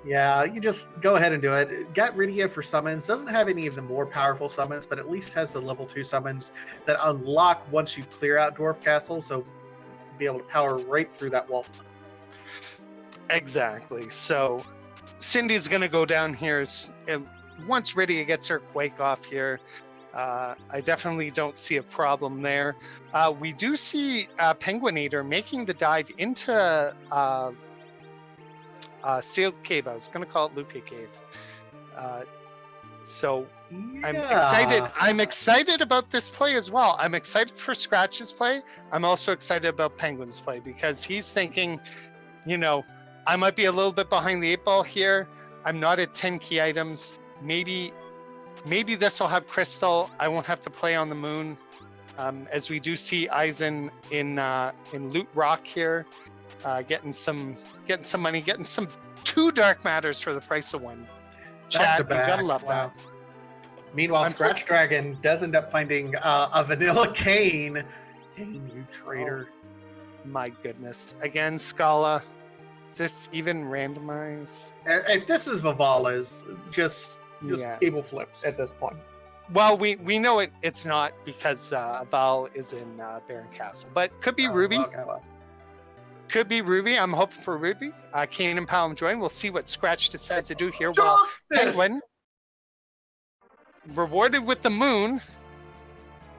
You just go ahead and do it. Get Rydia for summons. Doesn't have any of the more powerful summons, but at least has the level 2 summons that unlock once you clear out Dwarf Castle, so be able to power right through that wall. Exactly. So Cindy's going to go down here. Once Rydia gets her Quake off here, I definitely don't see a problem there. We do see Penguin8r making the dive into... Sealed Cave. I was going to call it Luca Cave. So I'm excited. I'm excited about this play as well. I'm excited for Scratch's play. I'm also excited about Penguin's play because he's thinking, I might be a little bit behind the 8 ball here. I'm not at 10 key items. Maybe this will have Crystal. I won't have to play on the moon. As we do see Eizan in Loot Rock here. Getting some money, getting some 2 Dark Matters for the price of 1. Chad, you gotta love that. Meanwhile, ScratchDragon does end up finding a Vanilla Cane. Cane, you traitor. Oh, my goodness. Again, Scala. Is this even randomized? If this is Vivala's, just table flip at this point. Well, we know it's not because Val is in Baron Castle, but could be Ruby. Okay, well. Could be Ruby. I'm hoping for Ruby. Kane and Palm join. We'll see what Scratch decides to do here. Well, Penguin rewarded with the moon,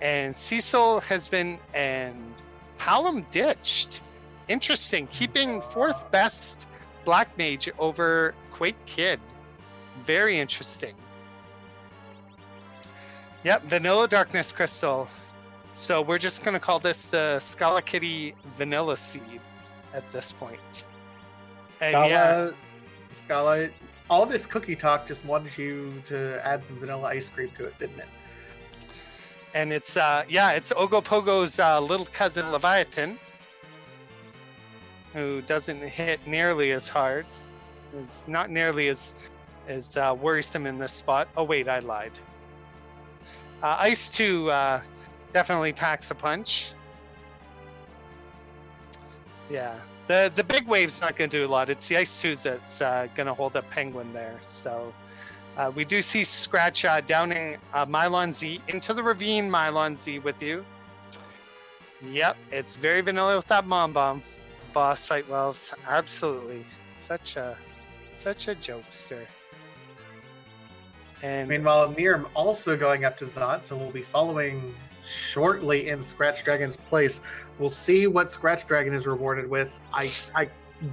and Cecil has been and Palom ditched. Interesting. Keeping 4th best Black Mage over Quake Kid. Very interesting. Yep, Vanilla Darkness Crystal. So we're just going to call this the Scala Kitty Vanilla Seed at this point. And Scala, all this cookie talk just wanted you to add some vanilla ice cream to it, didn't it? And it's Ogopogo's little cousin Leviathan, who doesn't hit nearly as hard. Is not nearly as worrisome in this spot. Oh wait, I lied. Ice 2 definitely packs a punch. Yeah, the big wave's not going to do a lot. It's the Ice 2s that's going to hold up Penguin there. So we do see Scratch downing Mylon Z into the ravine. Mylon Z with you. Yep, it's very vanilla with that Mom Bomb boss fight. Wells, absolutely, such a jokester. And meanwhile, neerrm also going up to Zant, so we'll be following shortly in ScratchDragon's place. We'll see what ScratchDragon is rewarded with.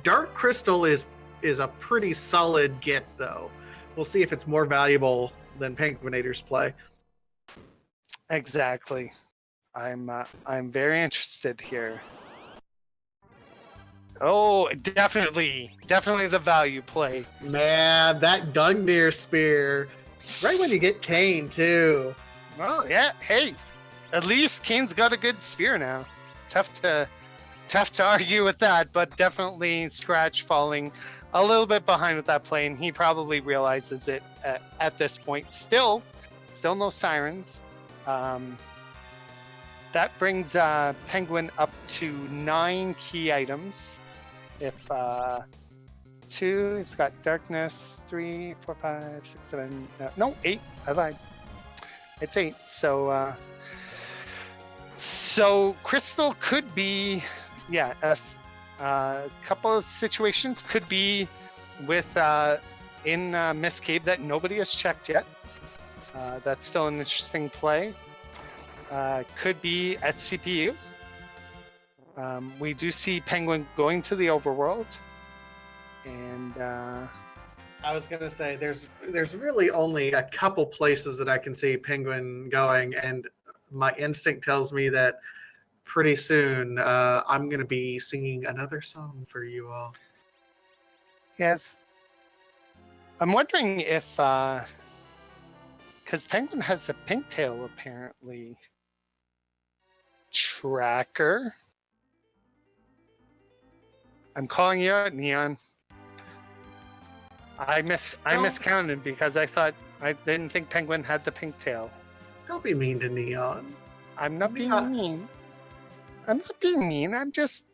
Dark Crystal is a pretty solid get, though. We'll see if it's more valuable than penguin8r's play. Exactly. I'm very interested here. Oh, definitely the value play. Man, that Gungnir spear. Right when you get Kane, too. Oh, yeah. Hey, at least Kane's got a good spear now. Tough to argue with that, but definitely Scratch falling a little bit behind with that play, and he probably realizes it at this point. Still no sirens. That brings Penguin up to 9 key items. If 2, it's got darkness, 3, 4, 5, 6, 7, no, 8. I lied. It's 8. So Crystal could be, a couple of situations could be with in Miss Cave that nobody has checked yet. That's still an interesting play. Could be at CPU. We do see Penguin going to the overworld, and I was gonna say there's really only a couple places that I can see Penguin going, and my instinct tells me that pretty soon I'm gonna be singing another song for you all. Yes, I'm wondering if because Penguin has a pink tail apparently. Tracker. I'm calling you out, Neon. I miscounted because I didn't think Penguin had the pink tail. Don't be mean to Neon. I'm not being mean. I'm not being mean. I'm just,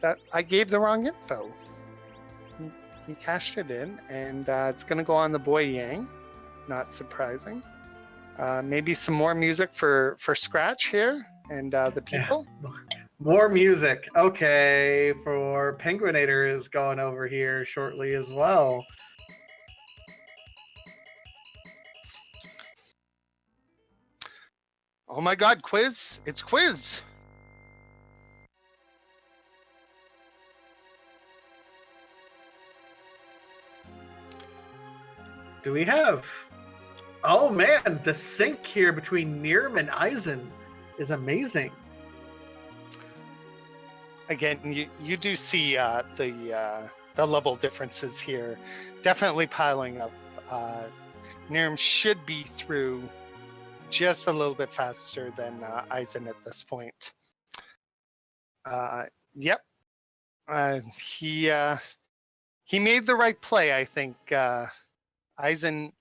that I gave the wrong info. He cashed it in, and it's gonna go on the boy Yang. Not surprising. Maybe some more music for Scratch here and the people. Yeah. More music. Okay, for penguin8r is going over here shortly as well. Oh my God, Quiz! It's Quiz! Do we have... Oh man, the sync here between neerrm and Eizan is amazing. Again, you do see the level differences here, definitely piling up. neerrm should be through just a little bit faster than Eizan at this point. Yep, he made the right play, I think. Eizan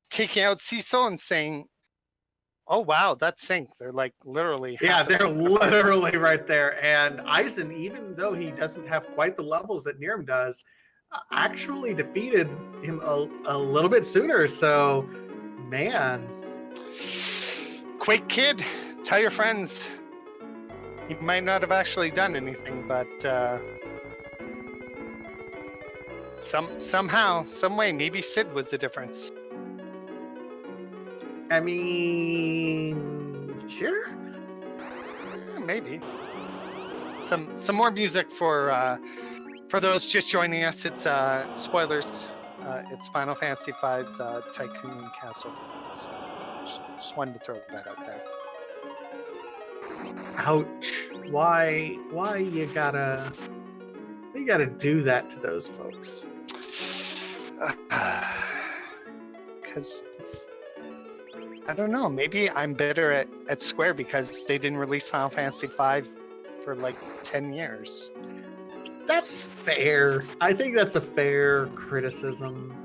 taking out Cecil and saying, "Oh wow, that's sync." They're like literally. Yeah, they're literally right there. And Eizan, even though he doesn't have quite the levels that neerrm does, actually defeated him a little bit sooner. So, man. Quake Kid, tell your friends. He might not have actually done anything, but somehow, some way, maybe Sid was the difference. I mean, sure. Maybe. Some more music for those just joining us. It's spoilers. It's Final Fantasy V's Tycoon Castle. So. Just wanted to throw that out there. Ouch. Why you gotta do that to those folks? Because I don't know. Maybe I'm bitter at Square because they didn't release Final Fantasy V for like 10 years. That's fair. I think that's a fair criticism.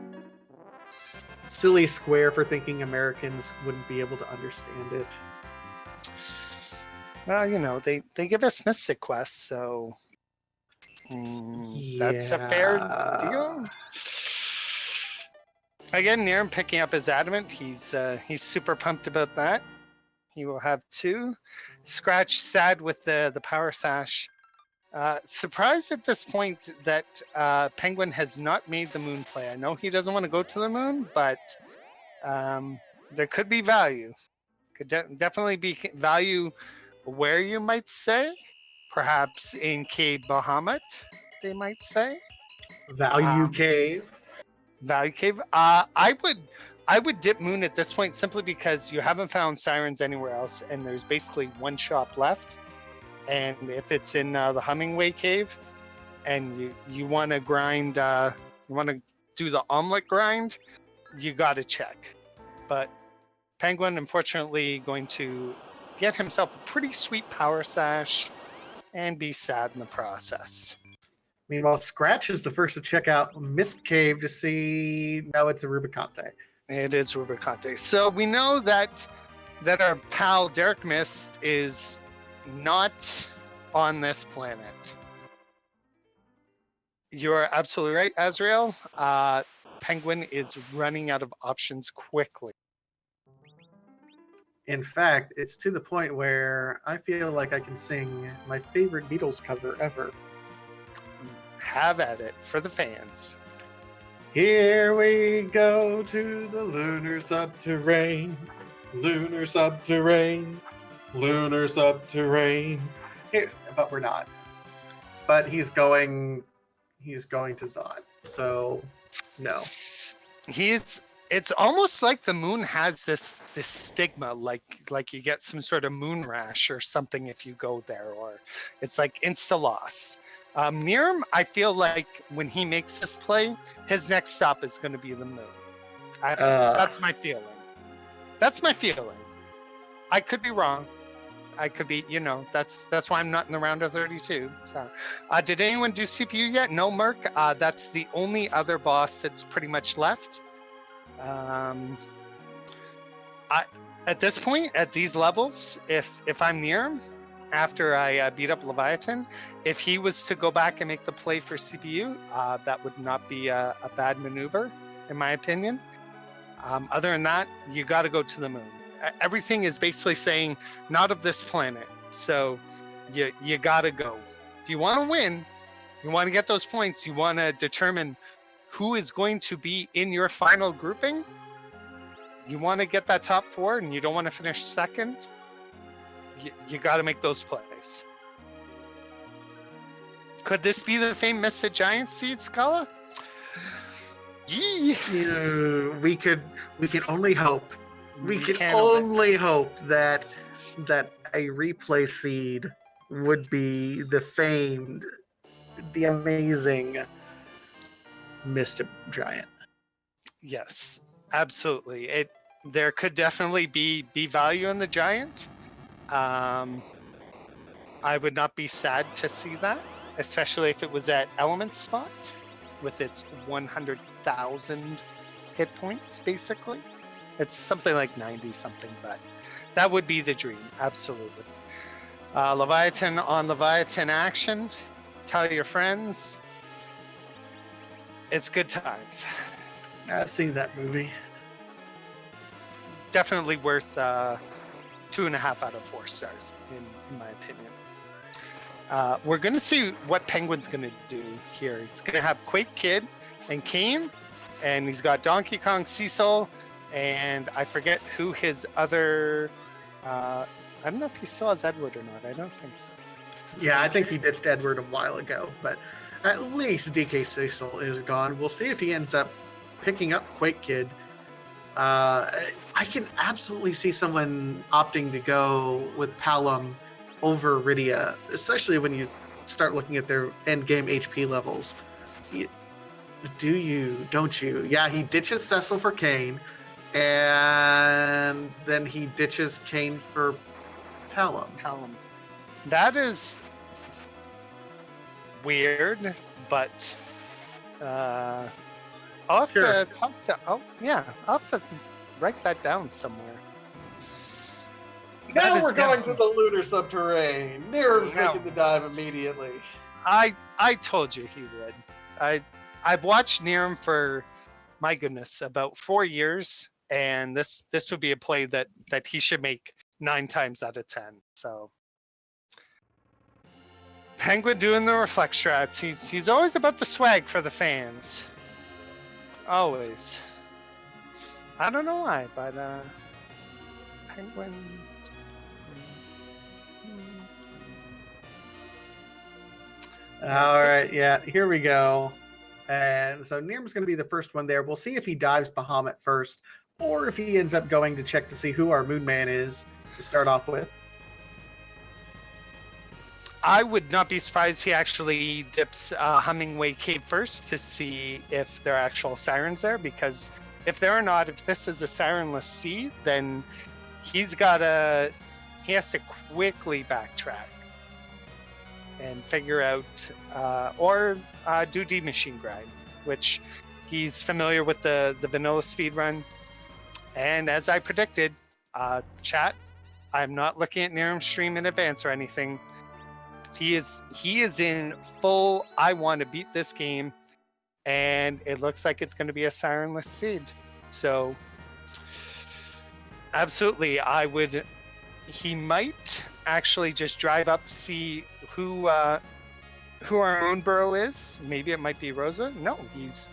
Silly Square for thinking Americans wouldn't be able to understand it. Well, you know, they give us Mystic Quest, so that's a fair deal. Again, neerrm picking up his adamant. He's super pumped about that. He will have 2. Scratch sad with the power sash. Surprised at this point that Penguin has not made the moon play. I know he doesn't want to go to the moon, but there could be value. Could definitely be value where you might say. Perhaps in Cave Bahamut, they might say. Value Cave. Value Cave. I would dip Moon at this point simply because you haven't found sirens anywhere else, and there's basically one shop left. And if it's in the Hummingway Cave, and you want to grind, you want to do the omelet grind, you got to check. But Penguin, unfortunately, going to get himself a pretty sweet power sash and be sad in the process. Meanwhile, Scratch is the first to check out Mist Cave to see. No, it's a Rubicante. It is Rubicante. So we know that our pal Derek Mist is not on this planet. You're absolutely right, Azrael. Penguin is running out of options quickly. In fact, it's to the point where I feel like I can sing my favorite Beatles cover ever. Have at it for the fans. Here we go to the lunar subterrane, lunar subterrane, lunar subterrane. But we're not. But he's going to Zon. So no. It's almost like the moon has this stigma, like you get some sort of moon rash or something if you go there, or it's like insta loss. neerrm, I feel like when he makes this play, his next stop is going to be the moon. That's my feeling. That's my feeling. I could be wrong. I could be, that's why I'm not in the round of 32. So, did anyone do CPU yet? No, Merc. That's the only other boss that's pretty much left. At this point, at these levels, if I'm neerrm, after I beat up Leviathan, if he was to go back and make the play for CPU, that would not be a bad maneuver, in my opinion. Other than that, you got to go to the moon. Everything is basically saying, not of this planet. So you got to go. If you want to win, you want to get those points, you want to determine who is going to be in your final grouping, you want to get that top 4 and you don't want to finish second, you got to make those plays. Could this be the fame Miss the Giant Seed, Scala? We can only hope. We can only hope that a replay seed would be the famed, the amazing Mr. Giant. Yes, absolutely. There could definitely be value in the Giant. I would not be sad to see that, especially if it was at Element Spot with its 100,000 hit points, basically. It's something like 90 something, but that would be the dream, absolutely. Leviathan on Leviathan action. Tell your friends. It's good times. I've seen that movie. Definitely worth 2.5 out of 4 stars, in my opinion. We're going to see what Penguin's going to do here. He's going to have Quake Kid and Kane, and he's got Donkey Kong, Cecil, and I forget who his other... I don't know if he still has Edward or not. I don't think so. Yeah, I think he ditched Edward a while ago, but at least DK Cecil is gone. We'll see if he ends up picking up Quake Kid. I can absolutely see someone opting to go with Palom over Rydia, especially when you start looking at their end game HP levels. Do you? Don't you? Yeah, he ditches Cecil for Kane, and then he ditches Kane for Palom. That is weird, but I'll have to talk to. Oh yeah, I'll have to write that down somewhere. Now we're going to the lunar subterrane. neerrm's making the dive immediately. I told you he would. I've watched neerrm for, my goodness, about 4 years, and this would be a play that he should make 9 times out of 10. So Penguin doing the reflect strats. He's always about the swag for the fans. Always. I don't know why, but Penguin. All right, yeah, here we go. And so neerrm's going to be the first one there. We'll see if he dives Bahamut first, or if he ends up going to check to see who our moon man is to start off with. I would not be surprised if he actually dips Hummingway Cave first to see if there are actual sirens there, because if there are not, if this is a sirenless sea, then he has to quickly backtrack and figure out, or do D-Machine Grind, which he's familiar with the vanilla speed run. And as I predicted, chat, I'm not looking at neerrm's stream in advance or anything. He is in full, I want to beat this game, and it looks like it's going to be a sirenless seed. So absolutely, he might actually just drive up to see who our own burrow is. Maybe it might be Rosa. No, he's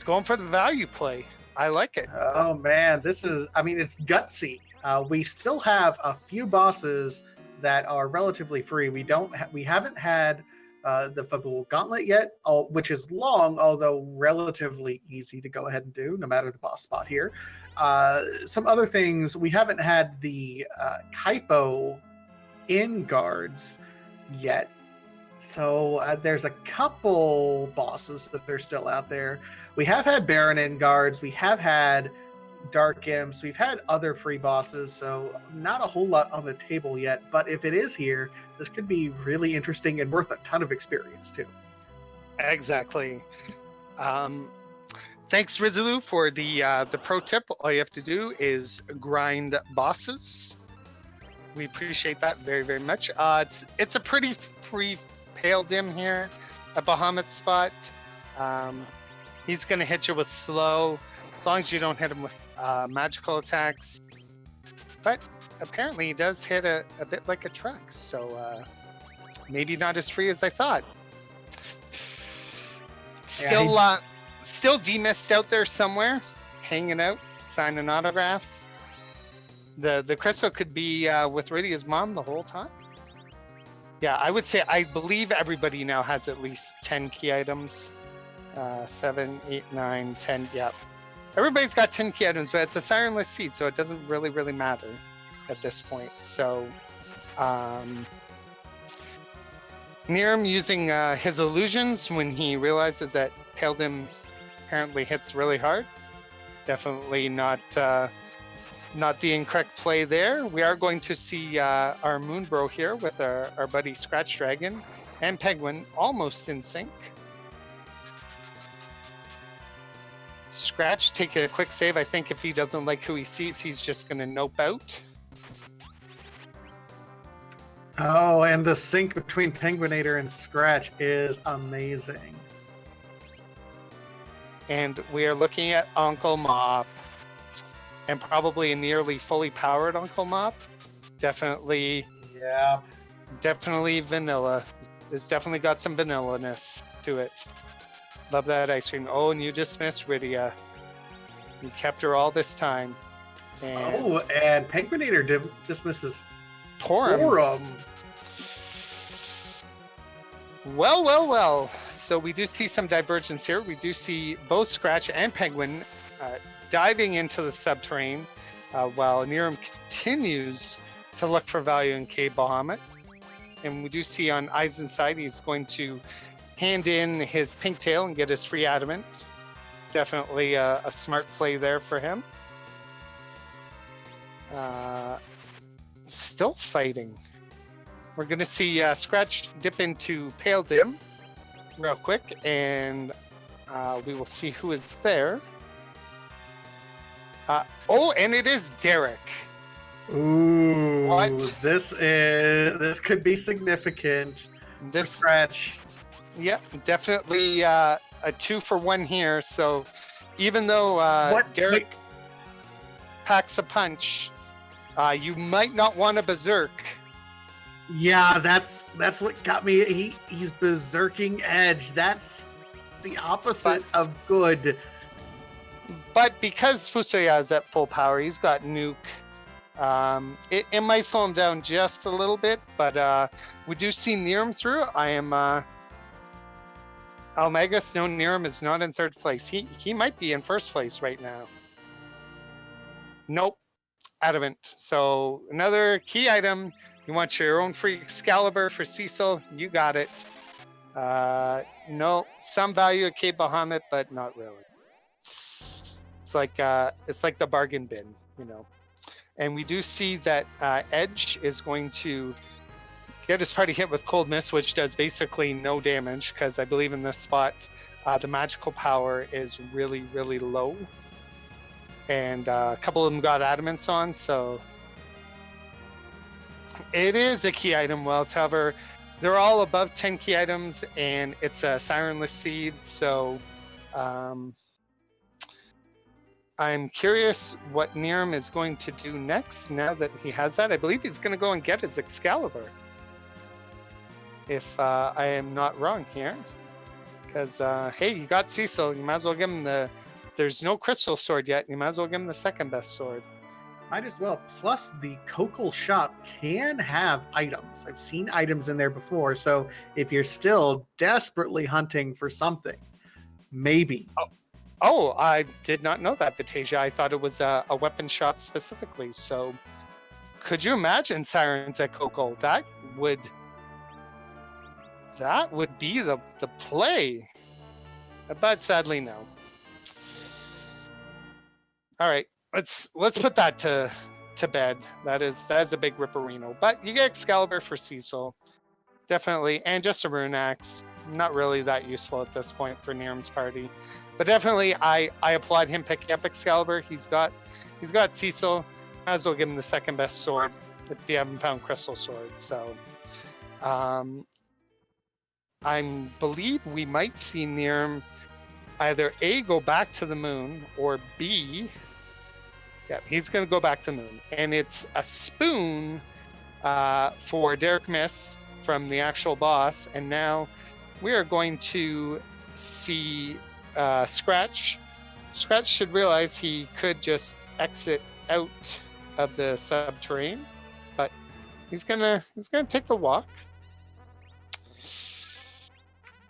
going for the value play. I like it. Oh man, it's gutsy. We still have a few bosses that are relatively free. We haven't had the Fagul Gauntlet yet, which is long, although relatively easy to go ahead and do, no matter the boss spot here. Some other things, we haven't had the Kaipo in guards yet. So there's a couple bosses that are still out there. We have had Baron in guards. We have had Dark Imps. We've had other free bosses, so not a whole lot on the table yet. But if it is here, this could be really interesting and worth a ton of experience too. Exactly. Thanks, Rizulu, for the pro tip. All you have to do is grind bosses. We appreciate that very, very much. It's a pretty free pale dim here at Bahamut spot. He's going to hit you with slow, as long as you don't hit him with magical attacks. But apparently he does hit a bit like a truck, so maybe not as free as I thought. Still D-Mist out there somewhere, hanging out, signing autographs. The crystal could be with Rydia's mom the whole time. Yeah, I would say, I believe everybody now has at least 10 key items. 7, 8, 9, 10, yep. Everybody's got 10 key items, but it's a sirenless seed, so it doesn't really matter at this point. So, neerrm using his illusions when he realizes that Pale Dim apparently hits really hard. Definitely not the incorrect play there. We are going to see our Moonbro here with our buddy ScratchDragon and Penguin almost in sync. Scratch taking a quick save. I think if he doesn't like who he sees, he's just going to nope out. Oh, and the sync between penguin8r and Scratch is amazing. And we are looking at Uncle Mop. And probably a nearly fully powered Uncle Mop. Definitely. Yeah. Definitely vanilla. It's definitely got some vanilla-ness to it. Love that ice cream. Oh, and you dismissed Rydia. You kept her all this time. And penguin8r dismisses Torum. Well. So we do see some divergence here. We do see both Scratch and Penguin diving into the subterranean while neerrm continues to look for value in Cave Bahamut. And we do see on Eizan's side, he's going to hand in his pink tail and get his free adamant. Definitely a smart play there for him. Still fighting. We're going to see Scratch dip into Pale Dim real quick, and we will see who is there. And it is Derek. Ooh, What? This could be significant. This Scratch. Yeah, definitely a 2-for-1 here. So even though Derek packs a punch, you might not want a berserk. Yeah, that's what got me. He's berserking edge. That's the opposite of good. But because Fusoya is at full power, he's got nuke. It might slow him down just a little bit, but we do see neerrm through. I am Almagus. No, neerrm is not in third place. He might be in first place right now. Nope, adamant. So another key item. You want your own free Excalibur for Cecil? You got it. No, some value at Cave Bahamut, but not really. It's like the bargain bin, you know. And we do see that Edge is going to get his party hit with Cold Mist, which does basically no damage, because I believe in this spot the magical power is really, really low. And a couple of them got adamants on, so it is a key item. Well, however, they're all above 10 key items, and it's a Sirenless Seed, so I'm curious what neerrm is going to do next now that he has that. I believe he's going to go and get his Excalibur, if I am not wrong here. Because, hey, you got Cecil. You might as well give him the... There's no crystal sword yet. You might as well give him the second best sword. Might as well. Plus, the Kokol shop can have items. I've seen items in there before. So if you're still desperately hunting for something, maybe. Oh, I did not know that, Vitasia. I thought it was a weapon shop specifically. So could you imagine Sirens at Kokol? That would be the play. But sadly, no. All right. Let's put that to bed. That is a big ripperino. But you get Excalibur for Cecil, definitely, and just a rune axe. Not really that useful at this point for neerrm's party, but definitely I applaud him picking up Excalibur. He's got Cecil. Might as well give him the second best sword if you haven't found Crystal Sword. So, I believe we might see neerrm either A, go back to the moon, or B. Yeah, he's going to go back to moon. And it's a spoon for Derek Miss from the actual boss. And now we are going to see Scratch. Scratch should realize he could just exit out of the subterranean, but he's gonna take the walk.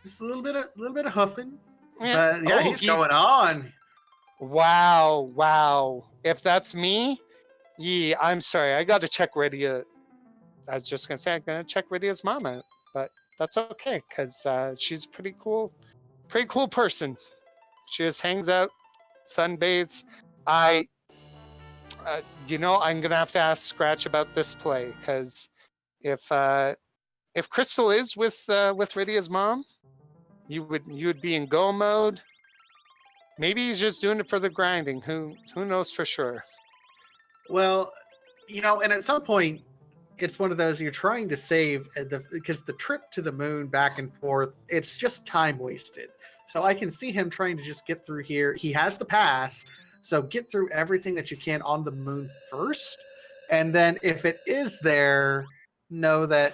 Just a little bit of huffing. Yeah. But yeah, he's going on. Wow. If that's me, I'm sorry. I got to check Rydia. I was just going to say, I'm going to check Rydia's mom out, but that's okay, because she's a pretty cool person. She just hangs out, sunbathes. I'm going to have to ask Scratch about this play, because if Crystal is with Rydia's mom, you would be in go mode. Maybe he's just doing it for the grinding. Who knows for sure? Well, and at some point, it's one of those you're trying to save because the trip to the moon back and forth, it's just time wasted. So I can see him trying to just get through here. He has the pass, so get through everything that you can on the moon first, and then if it is there, know that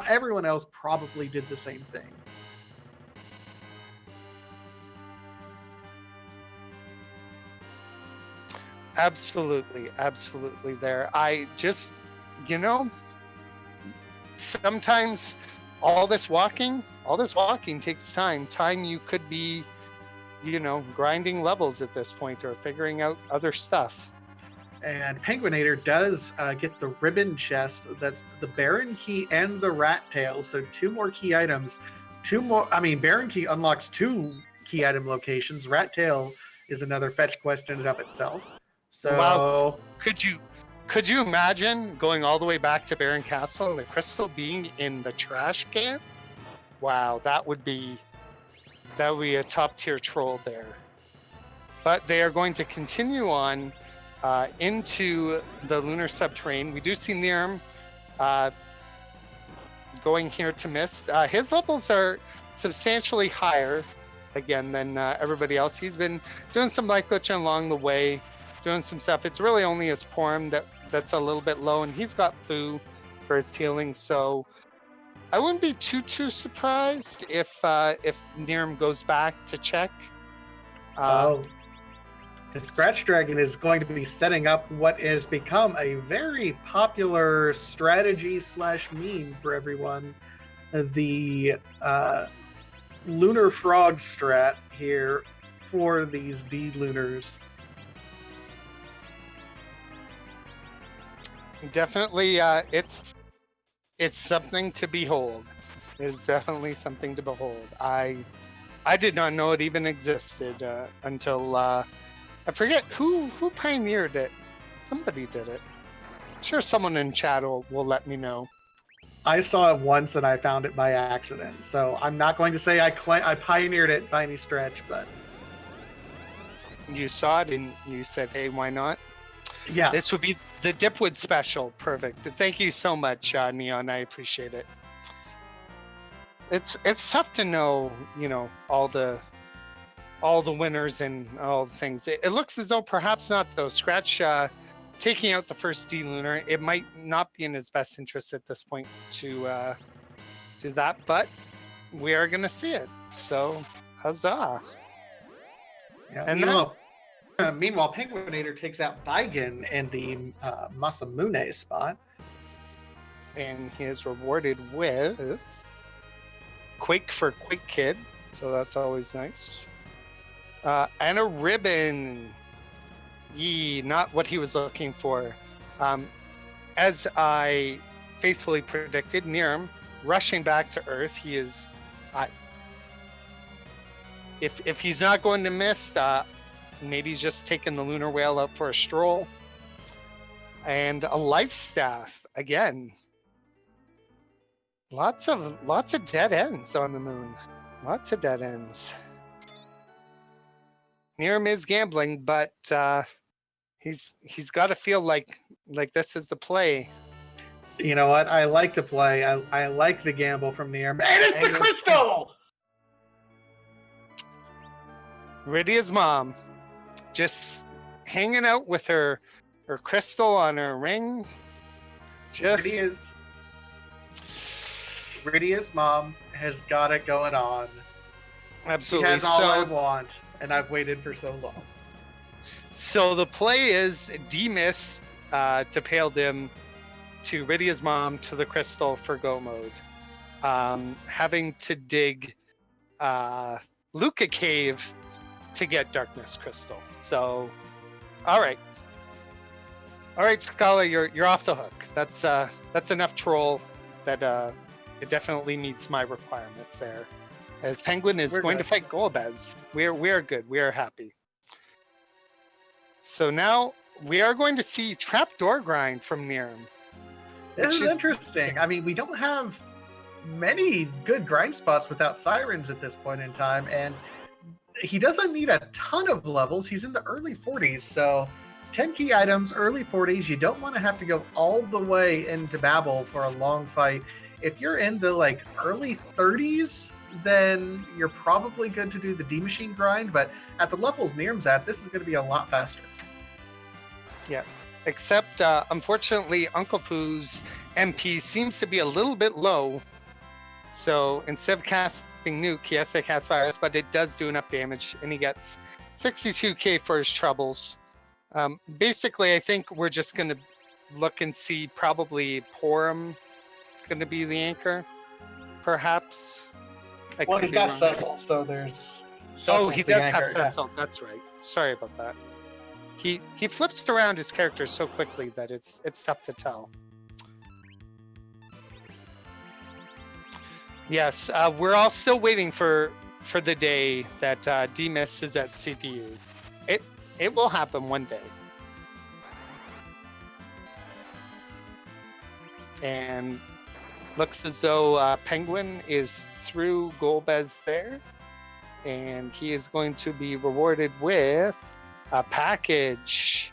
everyone else probably did the same thing. Absolutely there. I just, sometimes all this walking takes time. Time you could be grinding levels at this point or figuring out other stuff. And Penguin8r does get the ribbon chest. That's the Baron key and the rat tail. So 2 more key items. Baron key unlocks 2 key item locations. Rat tail is another fetch quest in and of itself. So wow. Could you imagine going all the way back to Baron Castle and the crystal being in the trash can? Wow, that would be a top tier troll there. But they are going to continue on into the lunar subterranean. We do see neerrm going here to Mist. His levels are substantially higher again than everybody else. He's been doing some light glitching along the way, doing some stuff. It's really only his Porum that's a little bit low, and he's got Fu for his healing. So I wouldn't be too surprised if neerrm goes back to check. The ScratchDragon is going to be setting up what has become a very popular strategy / meme for everyone. The lunar frog strat here for these D-lunars. Definitely, it's something to behold. It's definitely something to behold. I did not know it even existed until I forget who pioneered it. Somebody did it. I'm sure someone in chat will let me know. I saw it once and I found it by accident. So I'm not going to say I pioneered it by any stretch, but you saw it and you said, "Hey, why not?" Yeah. This would be the Dipwood special. Perfect. Thank you so much, Neon. I appreciate it. It's tough to know, all the winners and all the things. It looks as though perhaps not though. Scratch taking out the first D lunar, it might not be in his best interest at this point to do that, but we are going to see it. So huzzah! Yeah, and meanwhile, Penguin8r takes out Baigen in the Masamune spot, and he is rewarded with Quake for Quake Kid, so that's always nice. And a ribbon. Yee, not what he was looking for. As I faithfully predicted, neerrm rushing back to Earth. He is. If he's not going to miss, maybe he's just taking the lunar whale out for a stroll. And a life staff again. Lots of dead ends on the moon. Lots of dead ends. neerrm is gambling, but he's got to feel like this is the play. You know what? I like the play. I like the gamble from neerrm. And it's the crystal! Rydia's mom just hanging out with her crystal on her ring. Rydia's mom has got it going on. Absolutely. She has all I want, and I've waited for so long. So the play is demist to Pale Dim, to Rydia's mom, to the crystal for go mode. Having to dig Luca Cave to get Darkness Crystal. So, all right, Scala, you're off the hook. That's enough troll that it definitely meets my requirements there. As Penguin is going to fight Golbez, we are good. We are happy. So now we are going to see Trapdoor Grind from neerrm. This is interesting. I mean, we don't have many good grind spots without sirens at this point in time, and he doesn't need a ton of levels. He's in the early 40s, so 10 key items, early 40s. You don't want to have to go all the way into Babel for a long fight. If you're in the early 30s, then you're probably good to do the D-Machine grind, but at the levels neerrm's at, this is going to be a lot faster. Yeah, except unfortunately Uncle Fu's MP seems to be a little bit low, so instead of casting Nuke, he has to cast Virus, but it does do enough damage, and he gets 62k for his troubles. Basically, I think we're just going to look and see probably Porum going to be the anchor, perhaps. Well, he's got Cecil, so there's Oh, he the does have anchor, yeah. Cecil. That's right. Sorry about that. He flips around his character so quickly that it's tough to tell. Yes, we're all still waiting for the day that Demis is at CPU. It will happen one day. And looks as though Penguin is through Golbez there, and he is going to be rewarded with a package,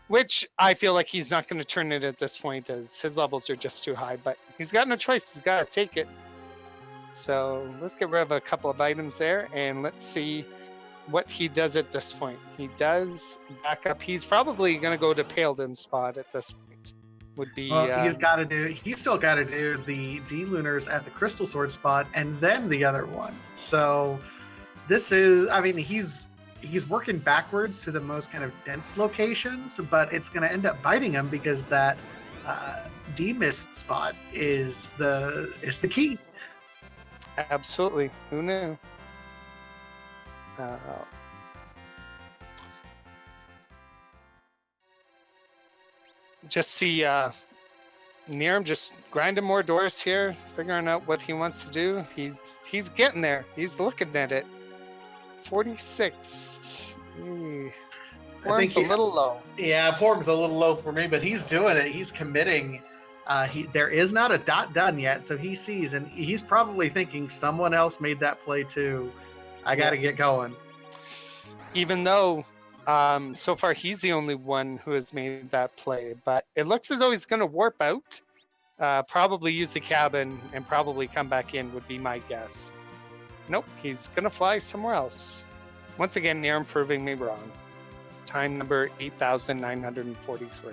which I feel like he's not going to turn it at this point as his levels are just too high, but he's got no choice. He's got to take it. So let's get rid of a couple of items there, and let's see what he does at this point. He does back up. He's probably going to go to Paledim's spot at this point. Would be He's still got to do the D-Lunars at the Crystal Sword spot and then the other one. So this is, I mean, he's working backwards to the most kind of dense locations, but it's going to end up biting him because that D-Mist spot is the key. Absolutely. Who knew? Just see neerrm just grinding more doors here, figuring out what he wants to do. He's getting there. He's looking at it. 46. I think a little low. Yeah, Porg's a little low for me, but he's doing it. He's committing. There is not a dot done yet, so he sees, and he's probably thinking someone else made that play too. I got to get going. Even though so far he's the only one who has made that play, but it looks as though he's going to warp out, probably use the cabin, and probably come back in would be my guess. Nope, he's going to fly somewhere else. Once again, neerrm proving me wrong. Time number 8,943.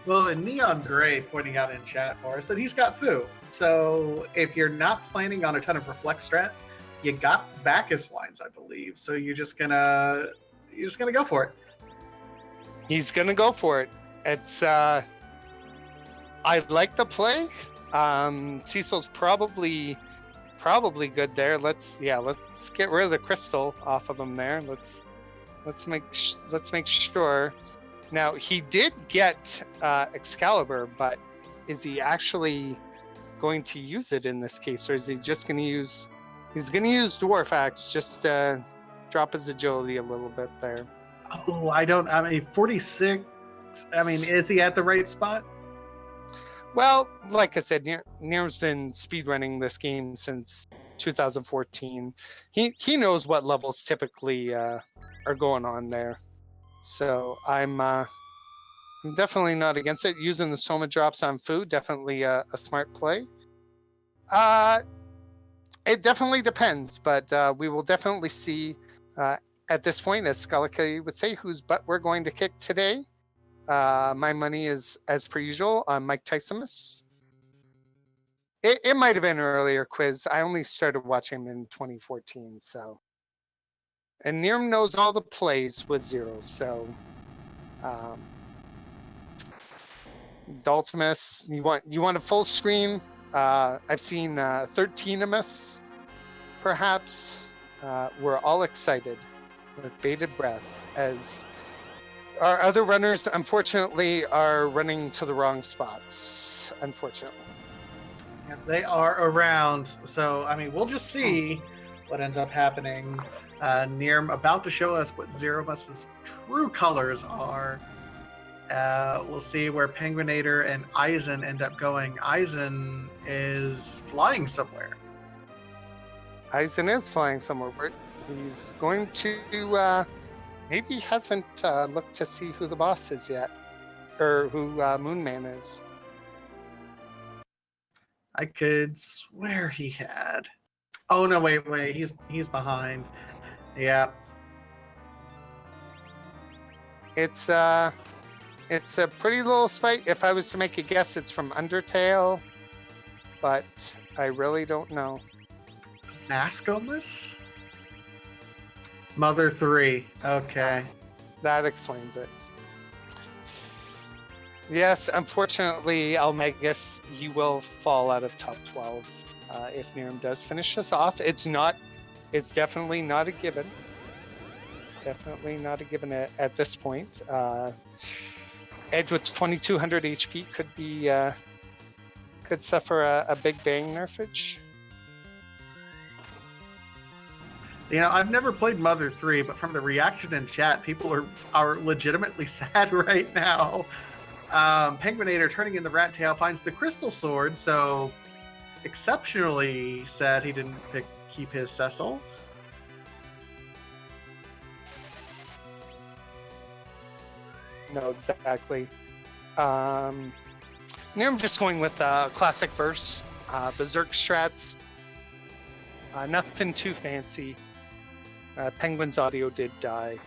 Well, and Neon Gray pointing out in chat for us that he's got Foo. So if you're not planning on a ton of reflect strats, you got Bacchus wines, I believe. So you're just gonna go for it. He's gonna go for it. It's I like the play. Cecil's probably good there. Let's get rid of the crystal off of him there. Let's make sure. Now he did get Excalibur, but is he actually going to use it in this case, or is he just going to use? He's going to use Dwarf Axe just to drop his agility a little bit there. Oh, I mean, 46. I mean, is he at the right spot? Well, like I said, neerrm's been speedrunning this game since 2014. He knows what levels typically are going on there. So I'm definitely not against it. Using the Soma drops on food, definitely a smart play. It definitely depends, but we will definitely see at this point, as Skullica would say, whose butt we're going to kick today. My money is, as per usual, on Mike Tysomus. It might have been an earlier quiz. I only started watching him in 2014, so. And neerrm knows all the plays with zeros, so. Daltimus, you want a full screen? I've seen 13imus, perhaps. We're all excited with bated breath as our other runners, unfortunately, are running to the wrong spots, unfortunately. Yeah, they are around, so, I mean, we'll just see what ends up happening. neerrm about to show us what Zeromus's true colors are. We'll see where penguin8r and Eizan end up going. Eizan is flying somewhere. Eizan is flying somewhere. He's going to, maybe he hasn't looked to see who the boss is yet, or who Moonman is. I could swear he had. Oh no! Wait! He's behind. Yeah. It's a pretty little fight. If I was to make a guess, it's from Undertale, but I really don't know. Mascomus? Mother 3. Okay. That explains it. Yes, unfortunately, Almegus, you will fall out of top 12 if neerrm does finish this off. It's not It's definitely not a given. It's definitely not a given at this point. Edge with 2200 HP could suffer a big bang nerfage. You know, I've never played Mother 3, but from the reaction in chat, people are legitimately sad right now. Penguin8r turning in the rat tail finds the crystal sword, so exceptionally sad he didn't keep his Cecil. No, exactly. I'm just going with classic burst, berserk strats. Nothing too fancy. Penguin's audio did die.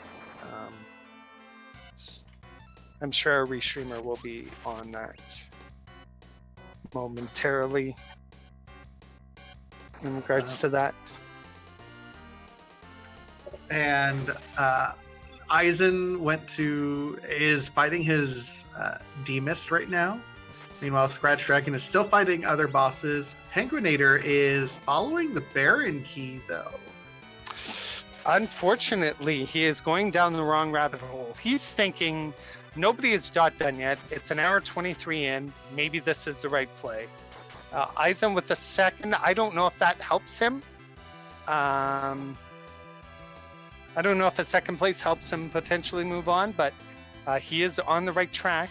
I'm sure a restreamer will be on that momentarily in regards to that. And Eizan is fighting his Demist right now. Meanwhile, ScratchDragon is still fighting other bosses. Penguin8r is following the Baron key, though. Unfortunately, he is going down the wrong rabbit hole. He's thinking, nobody is done yet. It's an hour 23 in. Maybe this is the right play. Eizan with the second. I don't know if that helps him. I don't know if a second place helps him potentially move on, but he is on the right track,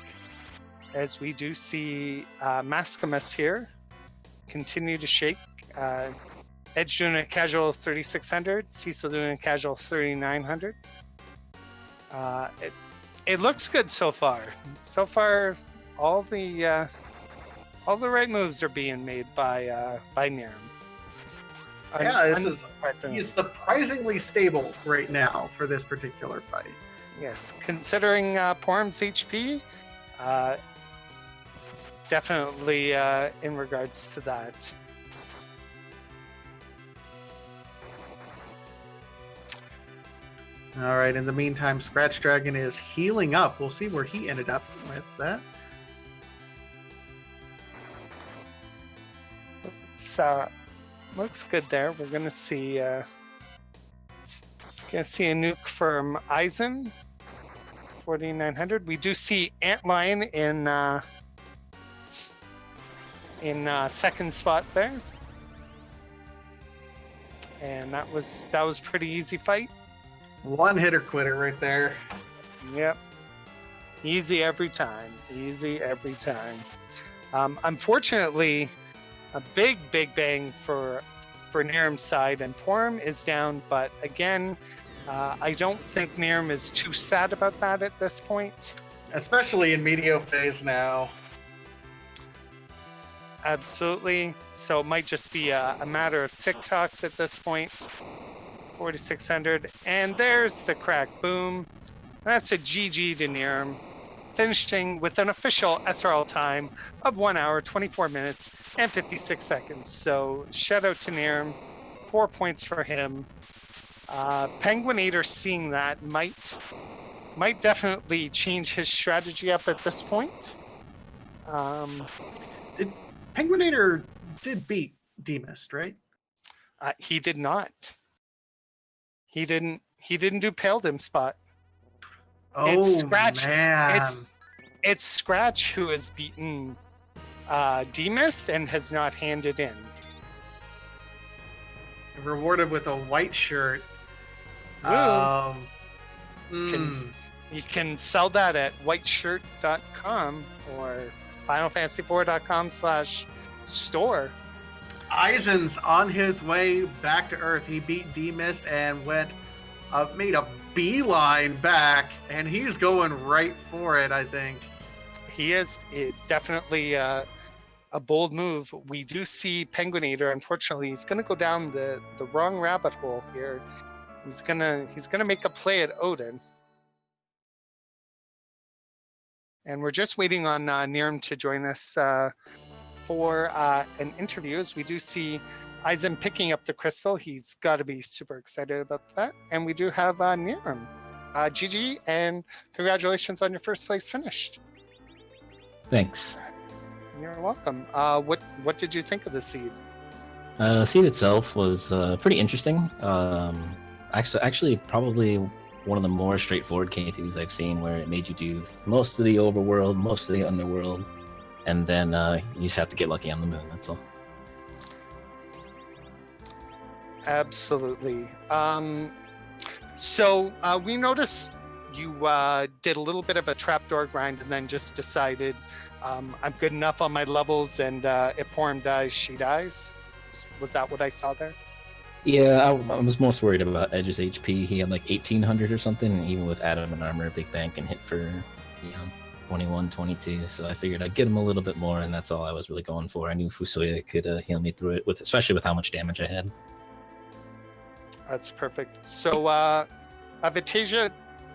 as we do see Maskimus here continue to shake. Edge doing a casual 3600, Cecil doing a casual 3900. It looks good so far. So far, all the right moves are being made by neerrm. He's surprisingly stable right now for this particular fight. Yes, considering Porm's HP, definitely in regards to that. All right, in the meantime, ScratchDragon is healing up. We'll see where he ended up with that. Looks good there. We're gonna see a nuke from Eizan, 4900. We do see Antlion in second spot there, and that was pretty easy fight. One hitter quitter right there. Yep, easy every time. Easy every time. Unfortunately, a big bang for neerrm's side, and Porm is down. But again, I don't think neerrm is too sad about that at this point. Especially in Medio phase now. Absolutely. So it might just be a matter of TikToks at this point. 4600. And there's the crack. Boom. That's a GG to neerrm, finishing with an official SRL time of 1 hour, 24 minutes, and 56 seconds. So shout out to neerrm. 4 points for him. Penguin8r seeing that might definitely change his strategy up at this point. Penguin8r did beat Demist, right? He did not. He didn't do Pale Dim spot. Oh, it's Scratch. Man. It's Scratch who has beaten Demist and has not handed in. Rewarded with a white shirt. You can sell that at whiteshirt.com or FinalFantasy4.com/store. Eizan's on his way back to Earth. He beat Demist and made a beeline back, and he's going right for it, I think. He is definitely a bold move. We do see Penguin8r. Unfortunately, he's going to go down the wrong rabbit hole here. He's gonna make a play at Odin. And we're just waiting on neerrm to join us for an interview, as we do see Eizan picking up the crystal. He's got to be super excited about that. And we do have neerrm. GG, and congratulations on your first place finish. Thanks. You're welcome. What did you think of the seed? The seed itself was pretty interesting. Actually, probably one of the more straightforward K2s I've seen, where it made you do most of the overworld, most of the underworld, and then you just have to get lucky on the moon. That's all. Absolutely. So we noticed you did a little bit of a trapdoor grind and then just decided I'm good enough on my levels, and if Porm dies, she dies. Was that what I saw there? Yeah, I was most worried about Edge's HP. He had like 1800 or something, and even with Adam and Armor, Big Bang can hit for 21, 22. So I figured I'd get him a little bit more, and that's all I was really going for. I knew Fusoya could heal me through it, especially with how much damage I had. That's perfect. So, Vitasia,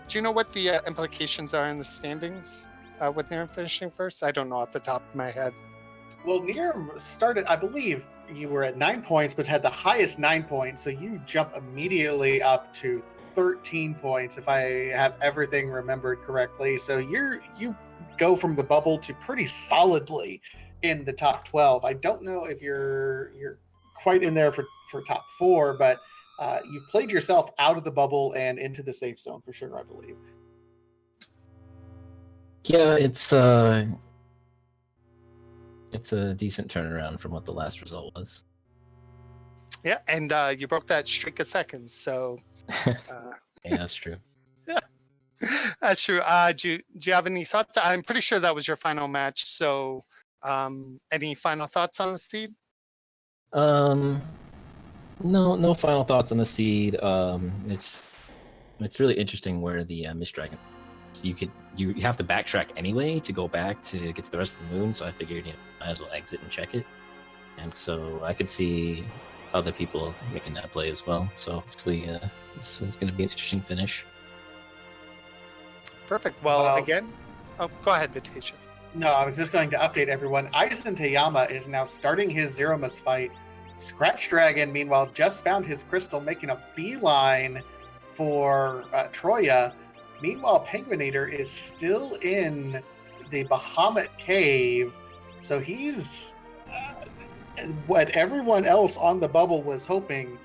do you know what the implications are in the standings with neerrm finishing first? I don't know off the top of my head. Well, neerrm started, I believe you were at 9 points, but had the highest 9 points. So you jump immediately up to 13 points, if I have everything remembered correctly. So you go from the bubble to pretty solidly in the top 12. I don't know if you're quite in there for top 4, but you've played yourself out of the bubble and into the safe zone for sure, I believe. Yeah, it's a decent turnaround from what the last result was. Yeah, and you broke that streak of seconds, so... Yeah, that's true. That's true. Do you have any thoughts? I'm pretty sure that was your final match, so any final thoughts on the seed? No final thoughts on the seed. It's really interesting where the Mist Dragon. So you have to backtrack anyway to go back to get to the rest of the moon. So I figured might as well exit and check it. And so I could see other people making that play as well. So hopefully this is going to be an interesting finish. Perfect. Well, again, go ahead, Vitasia. No, I was just going to update everyone. EizanTayama is now starting his Zemus fight. ScratchDragon, meanwhile, just found his crystal, making a beeline for Troya. Meanwhile, penguin8r is still in the Bahamut cave, so he's what everyone else on the bubble was hoping.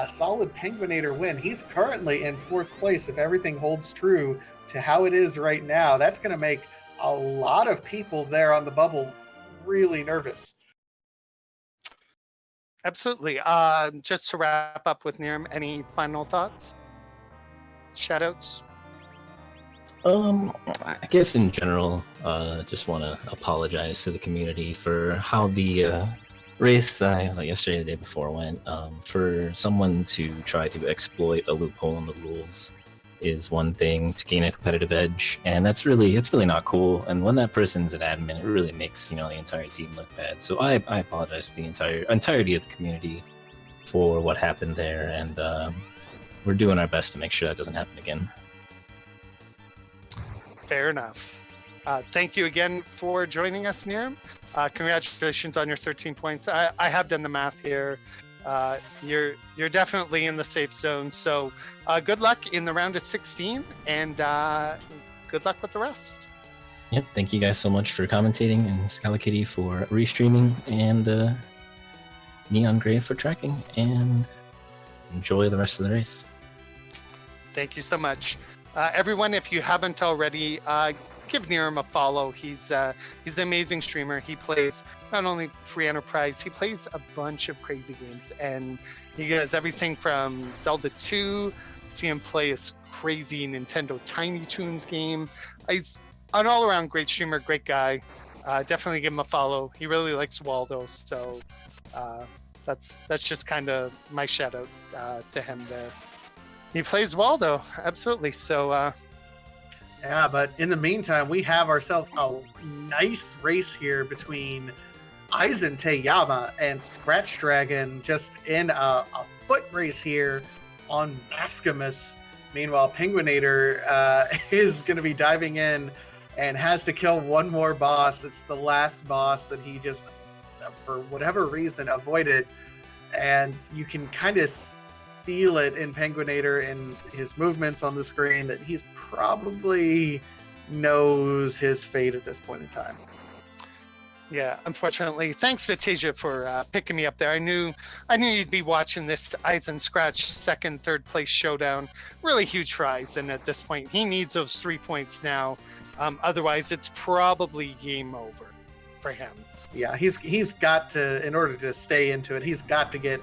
Solid penguin8r win. He's currently in 4th place if everything holds true to how it is right now. That's going to make a lot of people there on the bubble really nervous. Absolutely. Just to wrap up with neerrm, any final thoughts? Shoutouts? I guess in general, just want to apologize to the community for how the race like yesterday, the day before went. For someone to try to exploit a loophole in the rules is one thing to gain a competitive edge, and it's really not cool. And when that person's an admin, it really makes the entire team look bad. So I apologize to the entirety of the community for what happened there, and we're doing our best to make sure that doesn't happen again. Fair enough. Thank you again for joining us, neerrm. Congratulations on your 13 points. I have done the math here. You're definitely in the safe zone. So good luck in the round of 16, and good luck with the rest. Yep. Thank you guys so much for commentating, and Scalakitty for restreaming, and Neon Grave for tracking. And enjoy the rest of the race. Thank you so much. Everyone, if you haven't already, give neerrm a follow. He's an amazing streamer. He plays not only free enterprise, he plays a bunch of crazy games, and he does everything from Zelda 2. See him play a crazy Nintendo Tiny Toons game. He's an all-around great streamer, great guy. Definitely give him a follow. He really likes Waldo, so that's just kind of my shout out to him there. He plays Waldo, absolutely. So yeah, but in the meantime, we have ourselves a nice race here between EizanTayama and ScratchDragon, just in a foot race here on Bascamus. Meanwhile, penguin8r is going to be diving in and has to kill one more boss. It's the last boss that he just, for whatever reason, avoided. And you can kind of feel it in penguin8r in his movements on the screen that he's probably knows his fate at this point in time. Yeah, unfortunately. Thanks, Vitasia, for picking me up there. I knew you'd be watching this Eisen Scratch second, third place showdown. Really huge for Eisen at this point. He needs those 3 points now. Otherwise, it's probably game over for him. Yeah, he's got to, in order to stay into it, he's got to get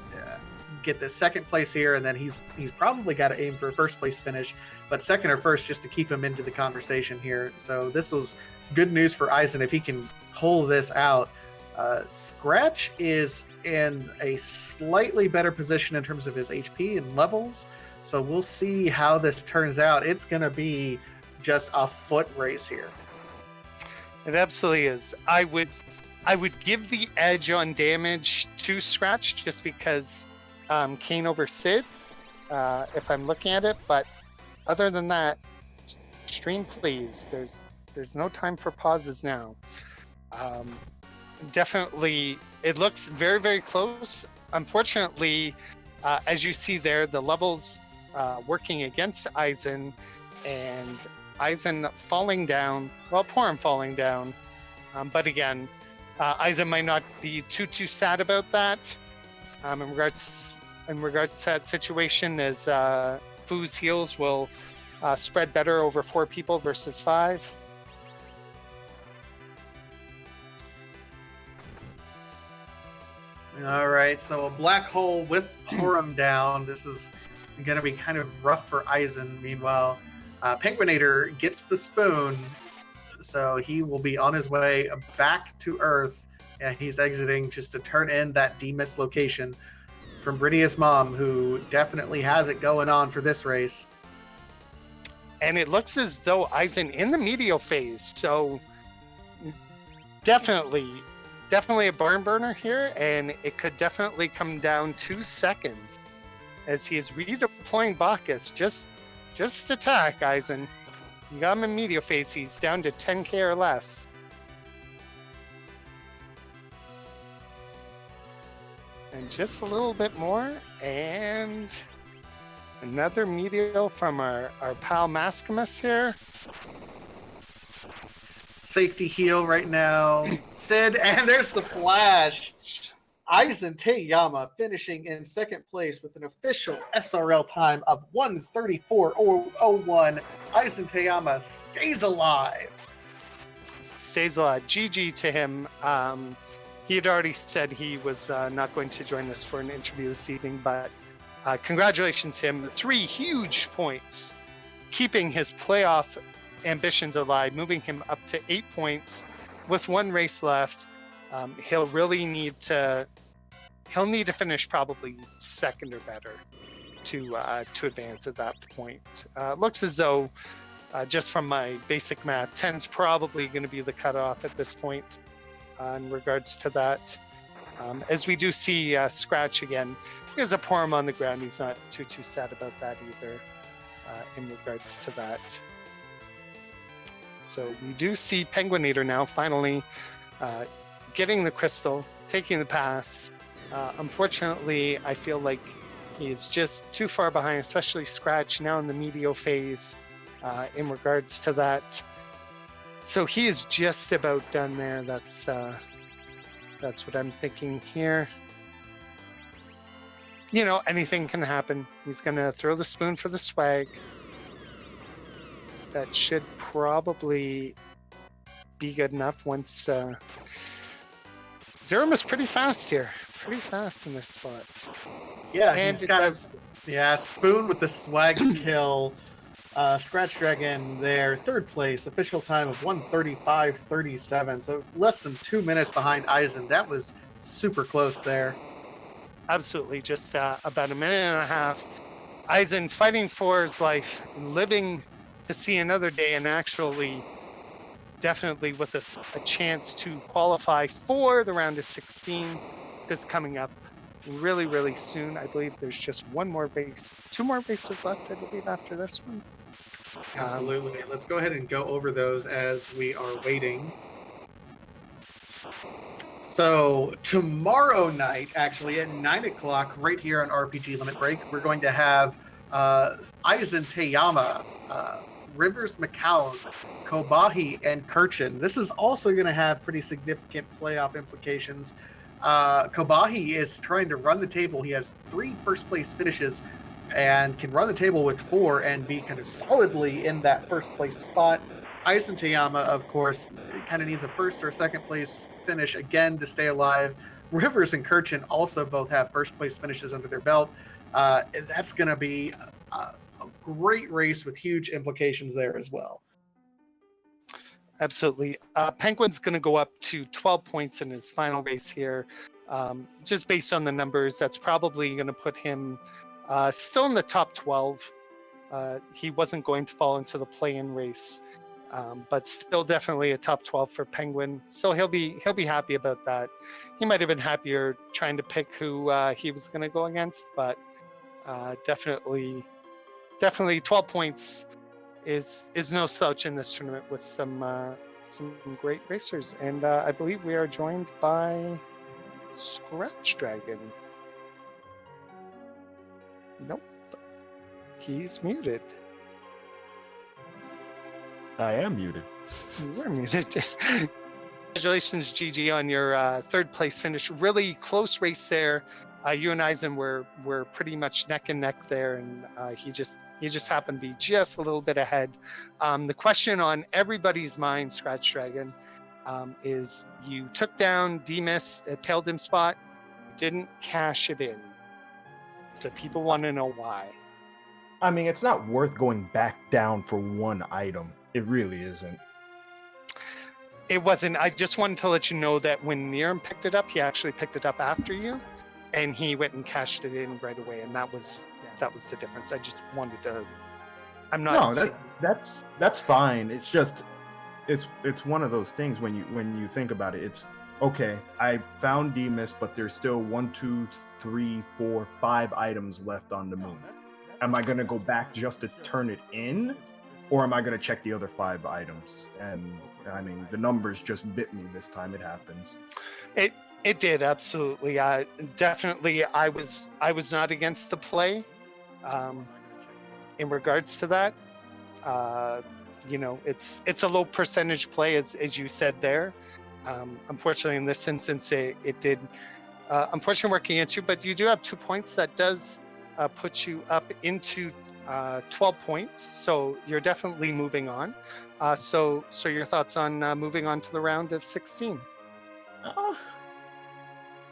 the second place here, and then he's probably got to aim for a first place finish, but second or first just to keep him into the conversation here. So this was good news for Eisen if he can pull this out. Scratch is in a slightly better position in terms of his HP and levels, so we'll see how this turns out. It's going to be just a foot race here. It absolutely is. I would give the edge on damage to Scratch just because Kane over Sid, if I'm looking at it. But other than that, stream please. There's no time for pauses now. Definitely, it looks very, very close. Unfortunately, as you see there, the levels working against Eisen, and Eisen falling down. Well, Porum falling down. But again, Eisen might not be too sad about that. In regards to that situation, as Fu's heals will spread better over 4 people versus 5. All right, so a black hole with Porum down. This is going to be kind of rough for Eisen. Meanwhile, Penguin8r gets the spoon, so he will be on his way back to Earth. Yeah, he's exiting just to turn in that demiss location from Viridia's mom, who definitely has it going on for this race. And it looks as though Eisen in the medial phase, so definitely a barn burner here, and it could definitely come down 2 seconds as he is redeploying Bacchus. Just attack, Eisen. You got him in medial phase. He's down to 10k or less. And just a little bit more, and another medial from our pal Maskimus here. Safety heal right now. Sid, and there's the flash. EizanTayama finishing in second place with an official SRL time of 1:34.01. EizanTayama stays alive. Stays alive. GG to him. He had already said he was not going to join us for an interview this evening, but congratulations to him. 3 huge points, keeping his playoff ambitions alive, moving him up to 8 points with 1 race left. He'll need to finish probably second or better to advance at that point. Looks as though, just from my basic math, 10's probably going to be the cutoff at this point in regards to that. As we do see Scratch again, there's a Porum on the ground. He's not too sad about that either in regards to that. So we do see Penguin8r now finally getting the crystal, taking the pass. Unfortunately, I feel like he is just too far behind, especially Scratch now in the medial phase in regards to that. So he is just about done there. That's what I'm thinking here. You know, anything can happen. He's gonna throw the spoon for the swag. That should probably be good enough once Zerum is pretty fast here. Pretty fast in this spot. Yeah, and he's got spoon with the swag kill. ScratchDragon there, third place, official time of 1:35.37, so less than 2 minutes behind Eisen. That was super close there. Absolutely, just about a minute and a half. Eisen fighting for his life, living to see another day, and actually definitely with a chance to qualify for the round of 16 just coming up really, really soon. I believe there's just 2 more races left, I believe, after this one. Absolutely. Let's go ahead and go over those as we are waiting. So tomorrow night, actually at 9 o'clock, right here on RPG Limit Break, we're going to have EizanTayama Rivers McCown, Kobahi, and Kirchen. This is also going to have pretty significant playoff implications. Kobahi is trying to run the table. He has 3 first-place finishes and can run the table with 4 and be kind of solidly in that first-place spot. EizanTayama, of course, kind of needs a first or second place finish again to stay alive. Rivers and Kirchen also both have first place finishes under their belt. That's going to be a great race with huge implications there as well. Absolutely. Penguin's going to go up to 12 points in his final race here. Just based on the numbers, that's probably going to put him still in the top 12. He wasn't going to fall into the play-in race, but still definitely a top 12 for Penguin. So he'll be happy about that. He might have been happier trying to pick who he was going to go against, but definitely 12 points is no slouch in this tournament with some great racers. And I believe we are joined by ScratchDragon. Nope, he's muted. I am muted. You were muted. Congratulations, GG, on your third place finish. Really close race there. You and Eizan were pretty much neck and neck there, and he just happened to be just a little bit ahead. The question on everybody's mind, ScratchDragon, is you took down D-Miss at Pale Dim Spot, didn't cash it in. So people want to know why. I mean, it's not worth going back down for one item. It really isn't. It wasn't. I just wanted to let you know that when neerrm picked it up, he actually picked it up after you, and he went and cashed it in right away, and that was the difference. I just wanted to. I'm not. No, that's fine. It's just it's one of those things when you think about it. It's okay. I found D-Miss, but there's still 1, 2, 3, 4, 5 items left on the moon. Am I gonna go back just to turn it in, or am I gonna check the other 5 items? And I mean, the numbers just bit me this time. It happens. It did, absolutely. Definitely, I was not against the play. In regards to that, it's a low percentage play, as you said there. Unfortunately, in this instance, it did unfortunately work against you, but you do have 2 points. That does put you up into 12 points, so you're definitely moving on. So your thoughts on moving on to the round of 16?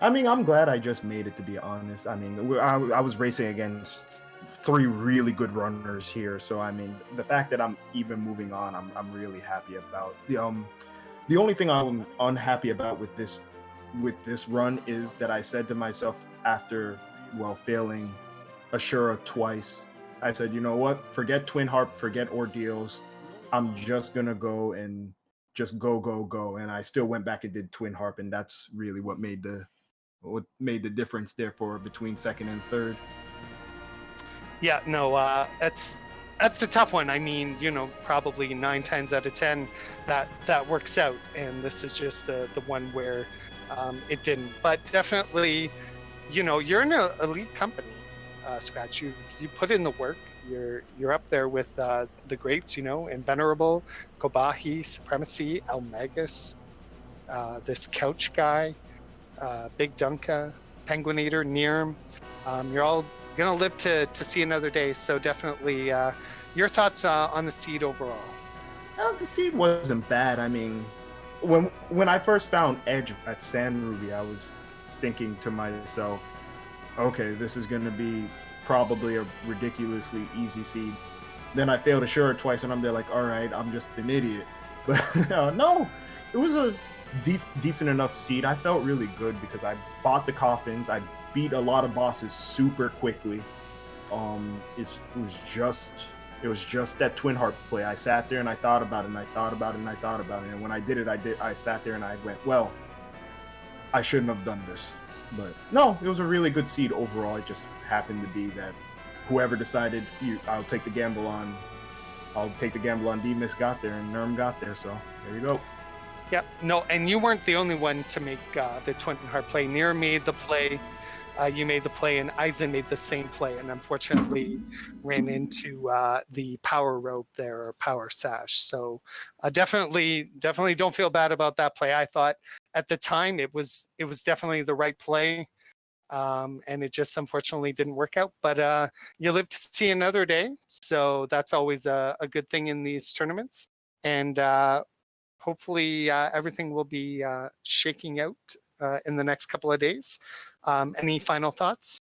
I mean, I'm glad I just made it, to be honest. I mean, I was racing against 3 really good runners here, so I mean, the fact that I'm even moving on, I'm really happy about. The only thing I'm unhappy about with this run is that I said to myself after, failing Ashura twice, I said, you know what? Forget Twin Harp, forget ordeals. I'm just gonna go and just go. And I still went back and did Twin Harp, and that's really what made the difference there for between second and third. Yeah, no, that's the tough one. I mean, probably 9 times out of 10 that works out, and this is just the one where it didn't. But definitely, you're in an elite company, Scratch. You put in the work. You're up there with the greats, Invenerable, Kobahi, Supremacy, Almagus, this Couch guy, Big Dunka, Penguin8r, neerrm. You're all gonna live to see another day. So definitely, your thoughts on the seed overall? The seed wasn't bad. I mean, when I first found Edge at San Ruby, I was thinking to myself, okay, this is gonna be probably a ridiculously easy seed. Then I failed Ashura twice, and I'm there like, all right, I'm just an idiot. But no, it was a decent enough seed. I felt really good because I bought the coffins. I beat a lot of bosses super quickly. It was just that Twin Harp play. I sat there and I thought about it, and I thought about it, and I thought about it. And when I did it, I sat there and I went, well, I shouldn't have done this. But no, it was a really good seed overall. It just happened to be that whoever decided I'll take the gamble on D-Miss got there, and neerrm got there. So there you go. Yeah, no, and you weren't the only one to make the Twin Harp play. neerrm made the play you made the play, and Eizan made the same play, and unfortunately ran into the power rope there, or power sash. So definitely don't feel bad about that play. I thought at the time it was definitely the right play, and it just unfortunately didn't work out. But you live to see another day, so that's always a good thing in these tournaments. And hopefully everything will be shaking out in the next couple of days. Any final thoughts?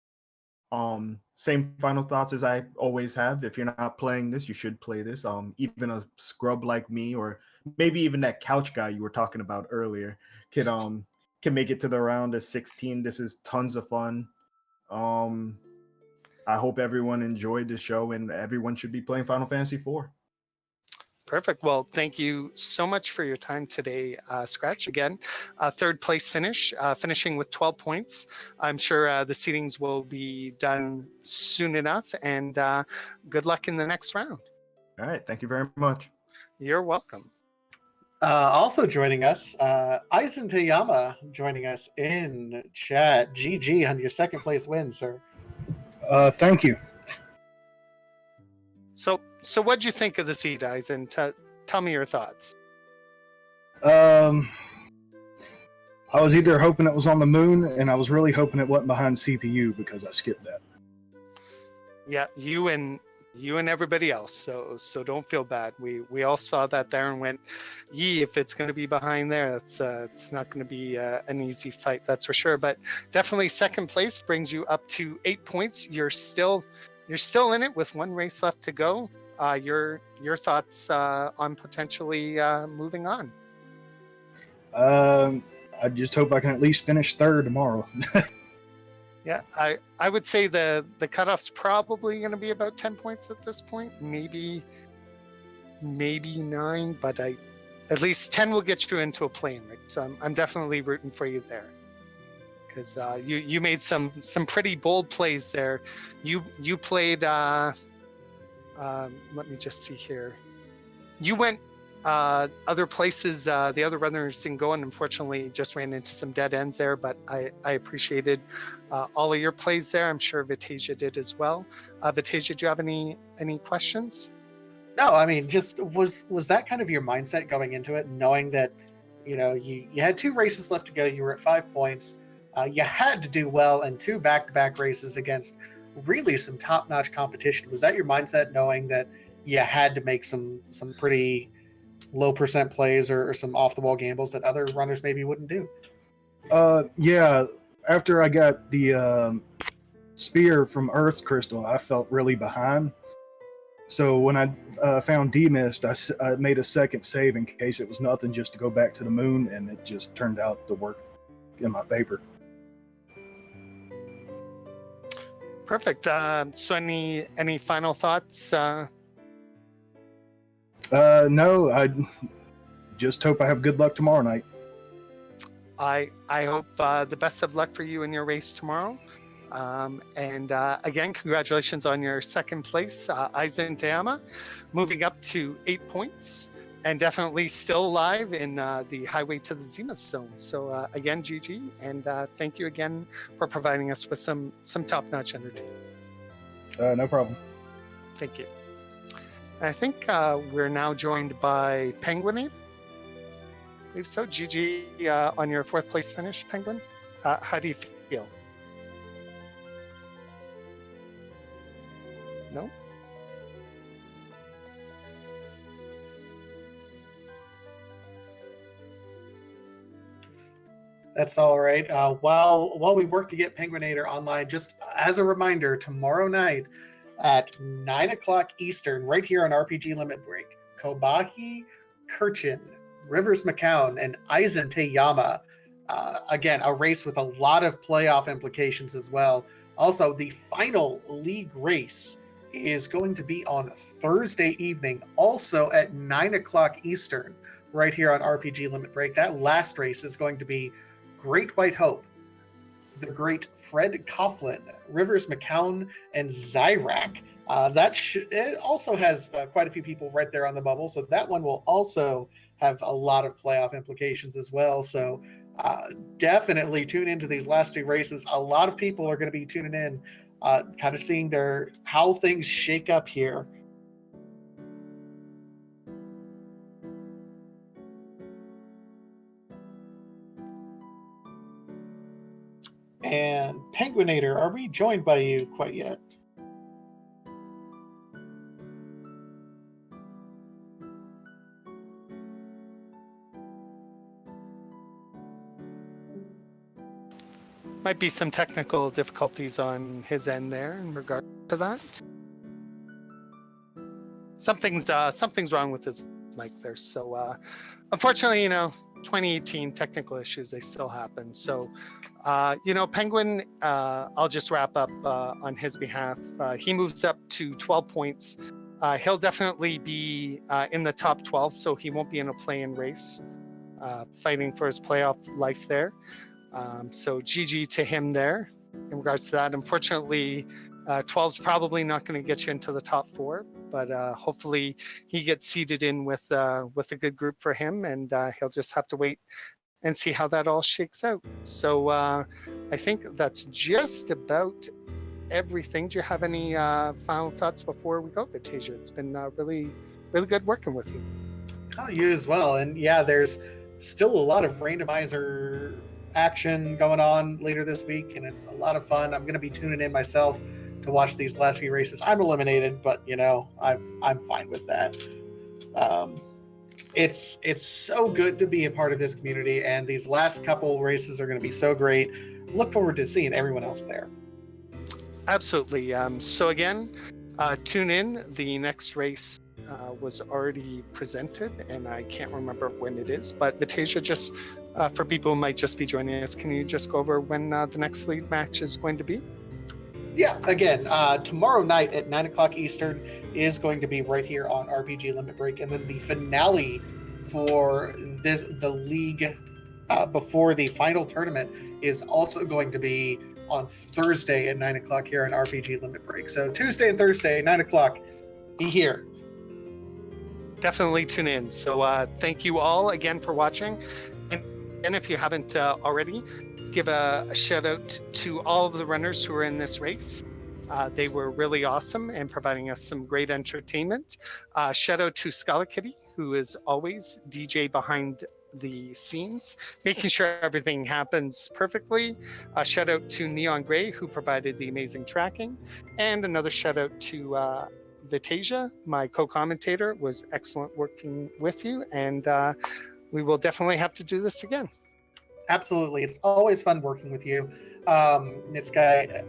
Same final thoughts as I always have. If you're not playing this, you should play this. Even a scrub like me, or maybe even that couch guy you were talking about earlier, can make it to the round of 16. This is tons of fun. I hope everyone enjoyed the show, and everyone should be playing Final Fantasy IV. Perfect. Well, thank you so much for your time today, Scratch. Again, third place finish, finishing with 12 points. I'm sure the seedings will be done soon enough, and good luck in the next round. All right. Thank you very much. You're welcome. Also joining us, EizanTayama joining us in chat. GG on your second place win, sir. Thank you. So what'd you think of the seed, Eizan? Tell me your thoughts. I was either hoping it was on the moon, and I was really hoping it wasn't behind CPU because I skipped that. Yeah, you and everybody else. So don't feel bad. We all saw that there and went, if it's going to be behind there, it's not going to be an easy fight, that's for sure. But definitely second place brings you up to 8 points. You're still in it with one race left to go. Your thoughts on potentially moving on? I just hope I can at least finish third tomorrow. Yeah, I would say the cutoff's probably going to be about 10 points at this point, maybe 9, but at least 10 will get you into a plane, right? So I'm definitely rooting for you there, because you made some pretty bold plays there. You played. Let me just see here. You went other places. The other runners didn't go, and unfortunately just ran into some dead ends there. But I appreciated all of your plays there. I'm sure Vitasia did as well. Vitasia, do you have any questions? No, I mean, just was that kind of your mindset going into it, knowing that, you had 2 races left to go, you were at 5 points, you had to do well in 2 back-to-back races against really some top-notch competition. Was that your mindset, knowing that you had to make some pretty low percent plays or some off-the-wall gambles that other runners maybe wouldn't do? Yeah. After I got the spear from Earth Crystal, I felt really behind. So when I found D-Mist, I made a second save in case it was nothing, just to go back to the moon, and it just turned out to work in my favor. Perfect. So any final thoughts? No, I just hope I have good luck tomorrow night. I hope the best of luck for you in your race tomorrow. And again, congratulations on your second place, EizanTayama, moving up to 8 points, and definitely still alive in the highway to the Zemus-Zone. So again, GG, and thank you again for providing us with some top-notch entertainment. No problem. Thank you. I think we're now joined by Penguin8r. I believe so. GG on your 4th place finish, Penguin. How do you feel? No? That's all right. While we work to get Penguin8r online, just as a reminder, tomorrow night at 9 o'clock Eastern, right here on RPG Limit Break, Kobahi Kirchen, Rivers McCown, and EizanTayama. Again, a race with a lot of playoff implications as well. Also, the final league race is going to be on Thursday evening, also at 9 o'clock Eastern, right here on RPG Limit Break. That last race is going to be Great White Hope, the great Fred Coughlin, Rivers McCown, and Zyrak. It also has quite a few people right there on the bubble, so that one will also have a lot of playoff implications as well. So Definitely tune into these last two races. A lot of people are going to be tuning in, kind of seeing how things shake up here. And Penguin8r, are we joined by you quite yet? Might be some technical difficulties on his end there in regard to that. Something's wrong with his mic there. So unfortunately, 2018 technical issues, they still happen. So Penguin, I'll just wrap up on his behalf. He moves up to 12 points. He'll definitely be in the top 12, so he won't be in a play-in race, fighting for his playoff life there. So GG to him there in regards to that. Unfortunately, 12's probably not going to get you into the top 4, but hopefully he gets seeded in with a good group for him, and he'll just have to wait and see how that all shakes out. So I think that's just about everything. Do you have any final thoughts before we go, Vitasia? It's been really, really good working with you. Oh, you as well. And yeah, there's still a lot of randomizer action going on later this week, and it's a lot of fun. I'm going to be tuning in myself to watch these last few races. I'm eliminated, but I'm fine with that. It's so good to be a part of this community, and these last couple races are going to be so great. Look forward to seeing everyone else there. Absolutely. So again, tune in. The next race was already presented, and I can't remember when it is. But Vitasia, just for people who might just be joining us, can you just go over when the next league match is going to be? Yeah, again, tomorrow night at 9 o'clock Eastern is going to be right here on RPG Limit Break, and then the finale for the league before the final tournament is also going to be on Thursday at 9 o'clock here on RPG Limit Break. So Tuesday and Thursday, 9 o'clock, be here. Definitely tune in. So thank you all again for watching. And if you haven't already, give a shout out to all of the runners who are in this race. They were really awesome and providing us some great entertainment. Shout out to Scholar Kitty, who is always DJ behind the scenes, making sure everything happens perfectly. Shout out to Neon Gray, who provided the amazing tracking. And another shout out to Vitasia, my co-commentator. It was excellent working with you, and we will definitely have to do this again. Absolutely. It's always fun working with you, Nitsky.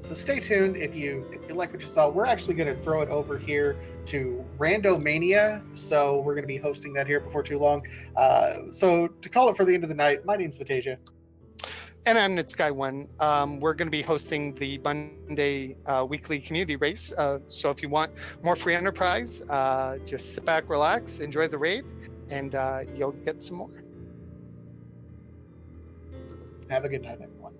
So stay tuned. If you like what you saw, we're actually going to throw it over here to Randomania. So we're going to be hosting that here before too long. So to call it for the end of the night, my name's Vitasia. And I'm Nitsky1. We're going to be hosting the Monday weekly community race. So if you want more free enterprise, just sit back, relax, enjoy the raid, and you'll get some more. Have a good night, everyone.